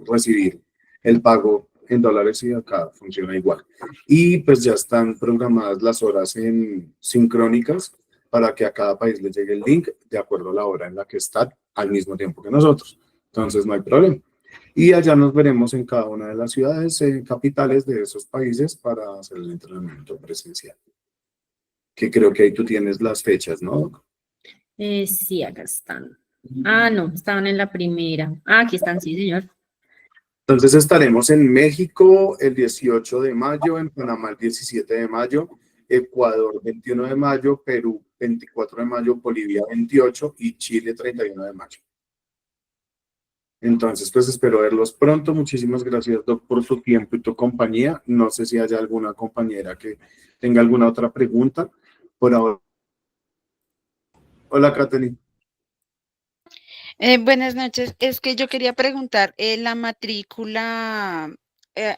recibir el pago en dólares y acá funciona igual. Y pues ya están programadas las horas en sincrónicas para que a cada país le llegue el link de acuerdo a la hora en la que está al mismo tiempo que nosotros. Entonces no hay problema. Y allá nos veremos en cada una de las ciudades capitales de esos países para hacer el entrenamiento presencial. Que creo que ahí tú tienes las fechas, ¿no? Sí, acá están. Ah, no, estaban en la primera. Ah, aquí están, sí, señor. Entonces estaremos en México el 18 de mayo, en Panamá el 17 de mayo, Ecuador 21 de mayo, Perú 24 de mayo, Bolivia 28 y Chile 31 de mayo. Entonces, pues espero verlos pronto. Muchísimas gracias, Doc, por tu tiempo y tu compañía. No sé si haya alguna compañera que tenga alguna otra pregunta. Por ahora. Hola, Catherine. Buenas noches. Es que yo quería preguntar, la matrícula,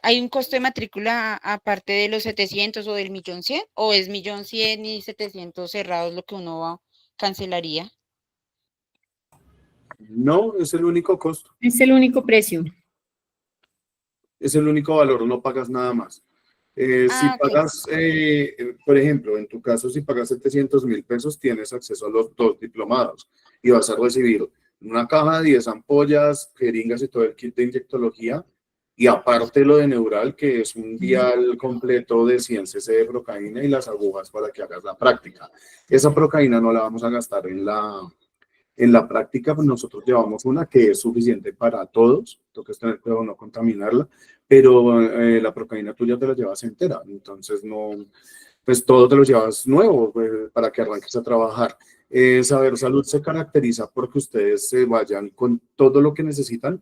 ¿hay un costo de matrícula aparte de los 700 o del 1.100.000? ¿O es 1.100.000 y 700 cerrados lo que uno cancelaría? No, es el único costo. Es el único precio. Es el único valor, no pagas nada más. Si Ah, ok. pagas, por ejemplo, en tu caso, si pagas 700.000 pesos, tienes acceso a los 2 diplomados y vas a recibir una caja de 10 ampollas, jeringas y todo el kit de inyectología. Y aparte lo de Neural, que es un vial completo de 100 cc de procaína y las agujas para que hagas la práctica. Esa procaína no la vamos a gastar en la práctica. Pues nosotros llevamos una que es suficiente para todos, tocas tener cuidado no contaminarla, pero la procaína tuya te la llevas entera, entonces no, pues todo te lo llevas nuevo para que arranques a trabajar. Saber Salud se caracteriza porque ustedes se vayan con todo lo que necesitan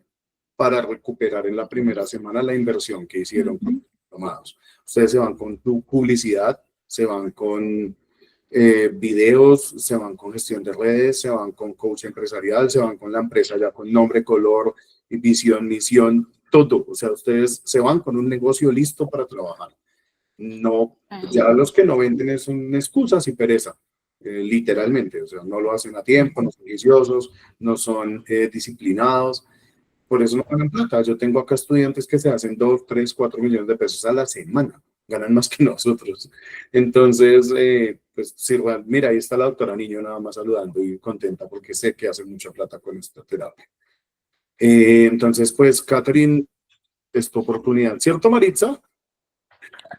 para recuperar en la primera semana la inversión que hicieron con los diplomados. Ustedes se van con tu publicidad, se van con videos, se van con gestión de redes, se van con coach empresarial, se van con la empresa ya con nombre, color, visión, misión, todo. O sea, ustedes se van con un negocio listo para trabajar. No, ya los que no venden son excusas y pereza, literalmente. O sea, no lo hacen a tiempo, no son viciosos, no son disciplinados. Por eso no ganan plata. Yo tengo acá estudiantes que se hacen 2, 3, 4 millones de pesos a la semana. Ganan más que nosotros. Entonces, pues sí, mira, ahí está la doctora Niño nada más saludando y contenta porque sé que hace mucha plata con esta terapia. Entonces, pues, Catherine, es tu oportunidad. ¿Cierto, Maritza?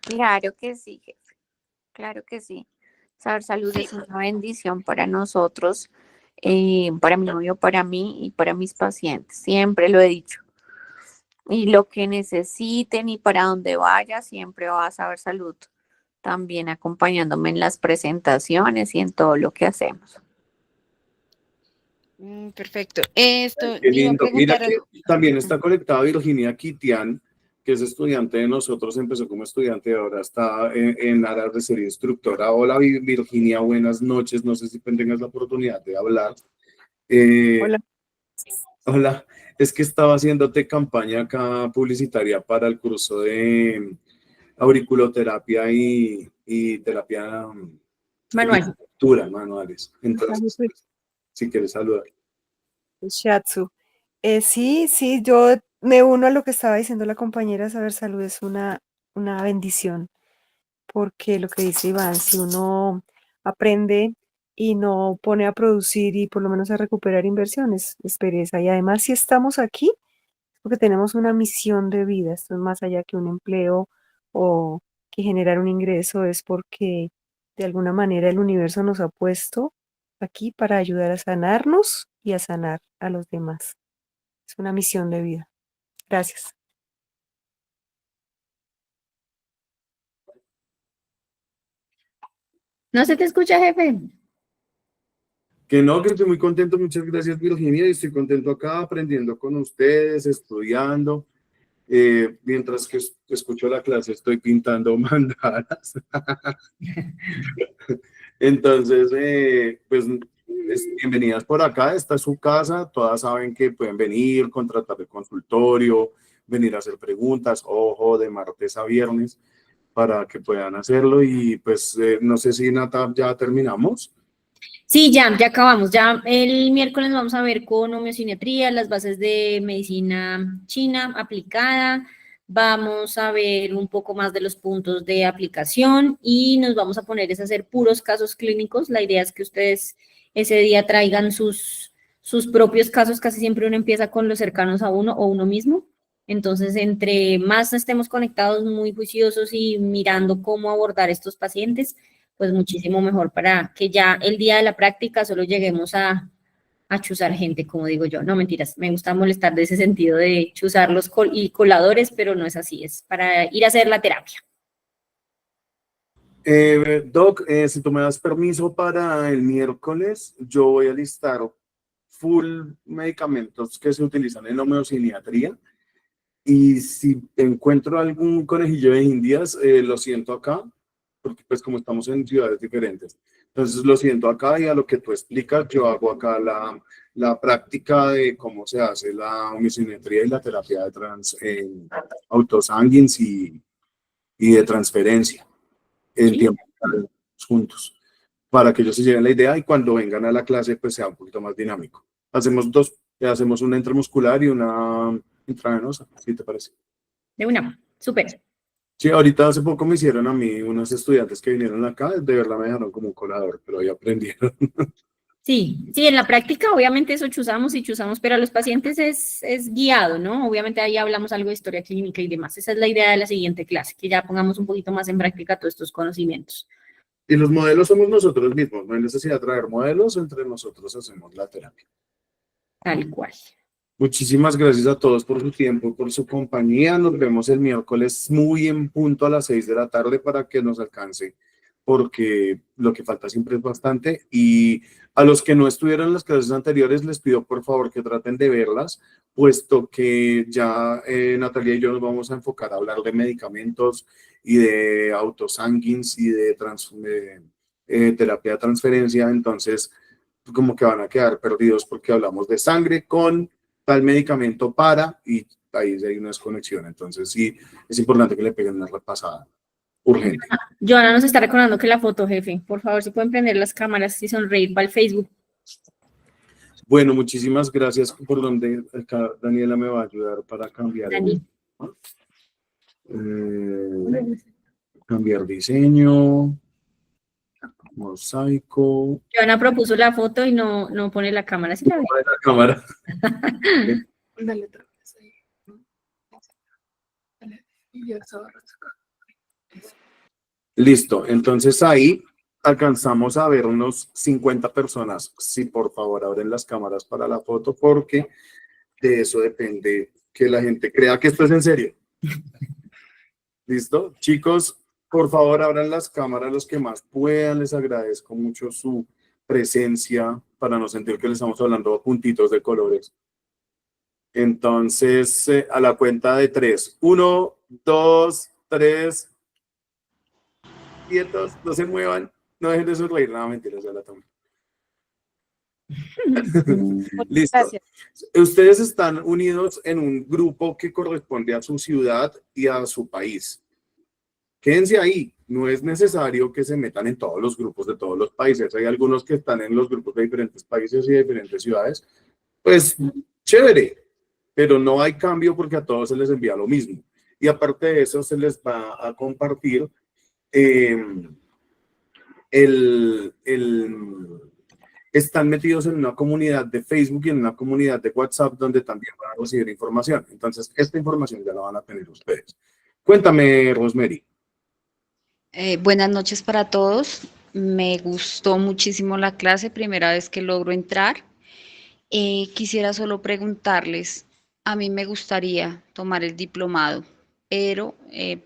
Claro que sí, jefe. Claro que sí. Saber Salud es una bendición para nosotros, para mi novio, para mí y para mis pacientes. Siempre lo he dicho. Y lo que necesiten y para donde vaya, siempre va a Saber Salud. También acompañándome en las presentaciones y en todo lo que hacemos. Perfecto. Esto, Qué iba a lindo. Mira preguntar que algo. también está conectada Virginia Kitian, que es estudiante de nosotros, empezó como estudiante y ahora está en aras de ser instructora. Hola Virginia, buenas noches. No sé si tengas la oportunidad de hablar. Hola. Hola, es que estaba haciéndote campaña acá publicitaria para el curso de auriculoterapia y terapia Manual. manuales. Entonces, si quieres saludar. Shatsu. Sí, sí, yo me uno a lo que estaba diciendo la compañera. Saber Salud es una bendición, porque lo que dice Iván, si uno aprende y no pone a producir y por lo menos a recuperar inversiones, es pereza. Y además, si estamos aquí, es porque tenemos una misión de vida. Esto es más allá que un empleo o que generar un ingreso, es porque de alguna manera el universo nos ha puesto aquí para ayudar a sanarnos y a sanar a los demás. Es una misión de vida. Gracias. ¿No se te escucha, jefe? Que no, que estoy muy contento. Muchas gracias, Virginia. Y estoy contento acá aprendiendo con ustedes, estudiando. Mientras que escucho la clase, estoy pintando mandalas. Entonces, pues, bienvenidas por acá. Esta es su casa. Todas saben que pueden venir, contratar el consultorio, venir a hacer preguntas. Ojo, de martes a viernes, para que puedan hacerlo. Y pues, no sé si, Nata, ya terminamos. Sí, ya acabamos. Ya el miércoles vamos a ver con homeocinetría, las bases de medicina china aplicada. Vamos a ver un poco más de los puntos de aplicación y nos vamos a poner a hacer puros casos clínicos. La idea es que ustedes ese día traigan sus propios casos. Casi siempre uno empieza con los cercanos a uno o uno mismo. Entonces, entre más estemos conectados, muy juiciosos y mirando cómo abordar estos pacientes, pues muchísimo mejor para que ya el día de la práctica solo lleguemos a chuzar gente, como digo yo. No, mentiras, me gusta molestar de ese sentido de chuzar los coladores, pero no es así, es para ir a hacer la terapia. Doc, si tú me das permiso para el miércoles, yo voy a listar full medicamentos que se utilizan en homeopatía. Y si encuentro algún conejillo de indias, lo siento acá, porque pues como estamos en ciudades diferentes. Entonces lo siento acá y a lo que tú explicas, yo hago acá la práctica de cómo se hace la homeopatía y la terapia de autosanguines y de transferencia en tiempo juntos, para que ellos se lleven la idea y cuando vengan a la clase pues sea un poquito más dinámico. Hacemos una intramuscular y una intravenosa, ¿sí te parece? De una, súper. Sí, ahorita hace poco me hicieron a mí unos estudiantes que vinieron acá, de verdad me dejaron como un colador, pero ahí aprendieron. Sí, en la práctica obviamente eso chuzamos, pero a los pacientes es guiado, ¿no? Obviamente ahí hablamos algo de historia clínica y demás. Esa es la idea de la siguiente clase, que ya pongamos un poquito más en práctica todos estos conocimientos. Y los modelos somos nosotros mismos, no hay necesidad de traer modelos, entre nosotros hacemos la terapia. Tal cual. Muchísimas gracias a todos por su tiempo, por su compañía. Nos vemos el miércoles muy en punto a las 6 de la tarde para que nos alcance, porque lo que falta siempre es bastante. Y a los que no estuvieron en las clases anteriores, les pido por favor que traten de verlas, puesto que ya Natalia y yo nos vamos a enfocar a hablar de medicamentos y de autosanguines y de terapia de transferencia. Entonces, como que van a quedar perdidos porque hablamos de sangre con tal medicamento para, y ahí hay una desconexión. Entonces sí, es importante que le peguen una repasada urgente. Joana nos está recordando que la foto, jefe, por favor, si pueden prender las cámaras y sonreír para el Facebook. Bueno, muchísimas gracias. Por donde acá Daniela me va a ayudar para cambiar cambiar diseño, mosaico. Joana propuso la foto y no pone la cámara. ¿Sí la ve? La cámara. Dale otra vez ahí. Dale. Y yo eso Listo, entonces ahí alcanzamos a ver unos 50 personas. Sí, por favor, abren las cámaras para la foto porque de eso depende que la gente crea que esto es en serio. ¿Listo? Chicos, por favor, abran las cámaras los que más puedan. Les agradezco mucho su presencia para no sentir que les estamos hablando a puntitos de colores. Entonces, a la cuenta de 3. 1, 2, 3. Quietos, no se muevan, no dejen de sonreír. No, mentiras, ya la tomo. Listo. Gracias. Ustedes están unidos en un grupo que corresponde a su ciudad y a su país. Quédense ahí. No es necesario que se metan en todos los grupos de todos los países. Hay algunos que están en los grupos de diferentes países y de diferentes ciudades. Pues, chévere. Pero no hay cambio porque a todos se les envía lo mismo. Y aparte de eso, se les va a compartir están metidos en una comunidad de Facebook y en una comunidad de WhatsApp donde también van a recibir información. Entonces, esta información ya la van a tener ustedes. Cuéntame, Rosemary. Buenas noches para todos. Me gustó muchísimo la clase, primera vez que logro entrar. Quisiera solo preguntarles, a mí me gustaría tomar el diplomado. pero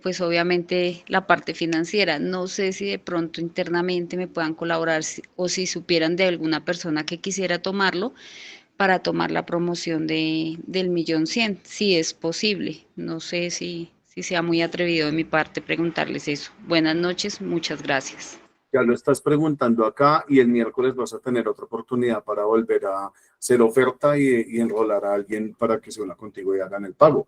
pues obviamente la parte financiera. No sé si de pronto internamente me puedan colaborar o si supieran de alguna persona que quisiera tomarlo para tomar la promoción del 1.100.000, si es posible. No sé si sea muy atrevido de mi parte preguntarles eso. Buenas noches, muchas gracias. Ya lo estás preguntando acá y el miércoles vas a tener otra oportunidad para volver a hacer oferta y enrolar a alguien para que se una contigo y hagan el pago.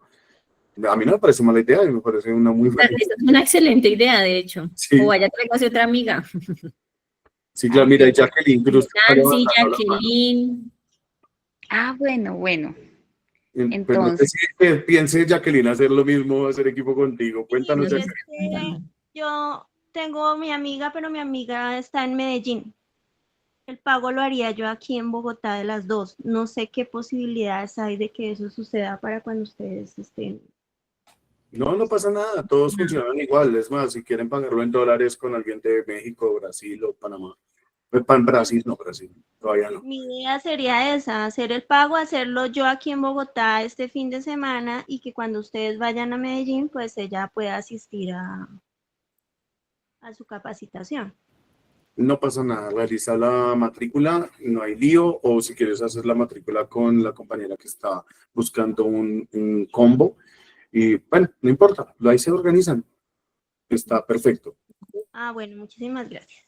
A mí no me parece mala idea, me parece una muy buena idea. Esa es una excelente idea, de hecho. Sí. O vaya, traigo a otra amiga. Sí, claro, mira, y Jacqueline Cruz. Nancy, Jacqueline. Ah, bueno. Pues no sé Entonces, si piense Jacqueline hacer lo mismo, hacer equipo contigo. Cuéntanos, Sí, es Jacqueline. que yo tengo mi amiga, pero mi amiga está en Medellín. El pago lo haría yo aquí en Bogotá de las dos. No sé qué posibilidades hay de que eso suceda para cuando ustedes estén. No, no pasa nada, todos funcionan igual. Es más, si quieren pagarlo en dólares con alguien de México, Brasil o Panamá. Brasil, todavía no. Mi idea sería esa, hacer el pago, hacerlo yo aquí en Bogotá este fin de semana y que cuando ustedes vayan a Medellín, pues ella pueda asistir a su capacitación. No pasa nada, realiza la matrícula, no hay lío, o si quieres hacer la matrícula con la compañera que está buscando un combo, y bueno, no importa, ahí se organizan, está perfecto. Ah, bueno, muchísimas gracias.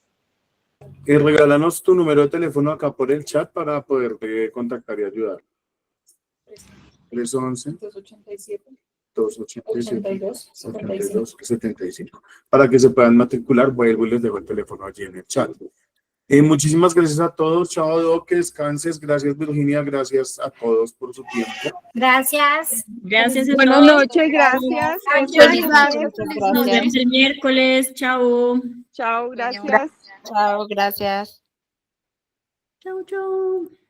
Y regálanos tu número de teléfono acá por el chat para poderte contactar y ayudar. 311-287-72-75. Para que se puedan matricular, vuelvo y les dejo el teléfono allí en el chat. Muchísimas gracias a todos. Chao, Doc, que descanses. Gracias, Virginia. Gracias a todos por su tiempo. Gracias. Gracias a Buenas todos. noches, gracias. Feliz noche. Nos vemos el miércoles. Chao. Chao, gracias. Chao, gracias. Chao, chao.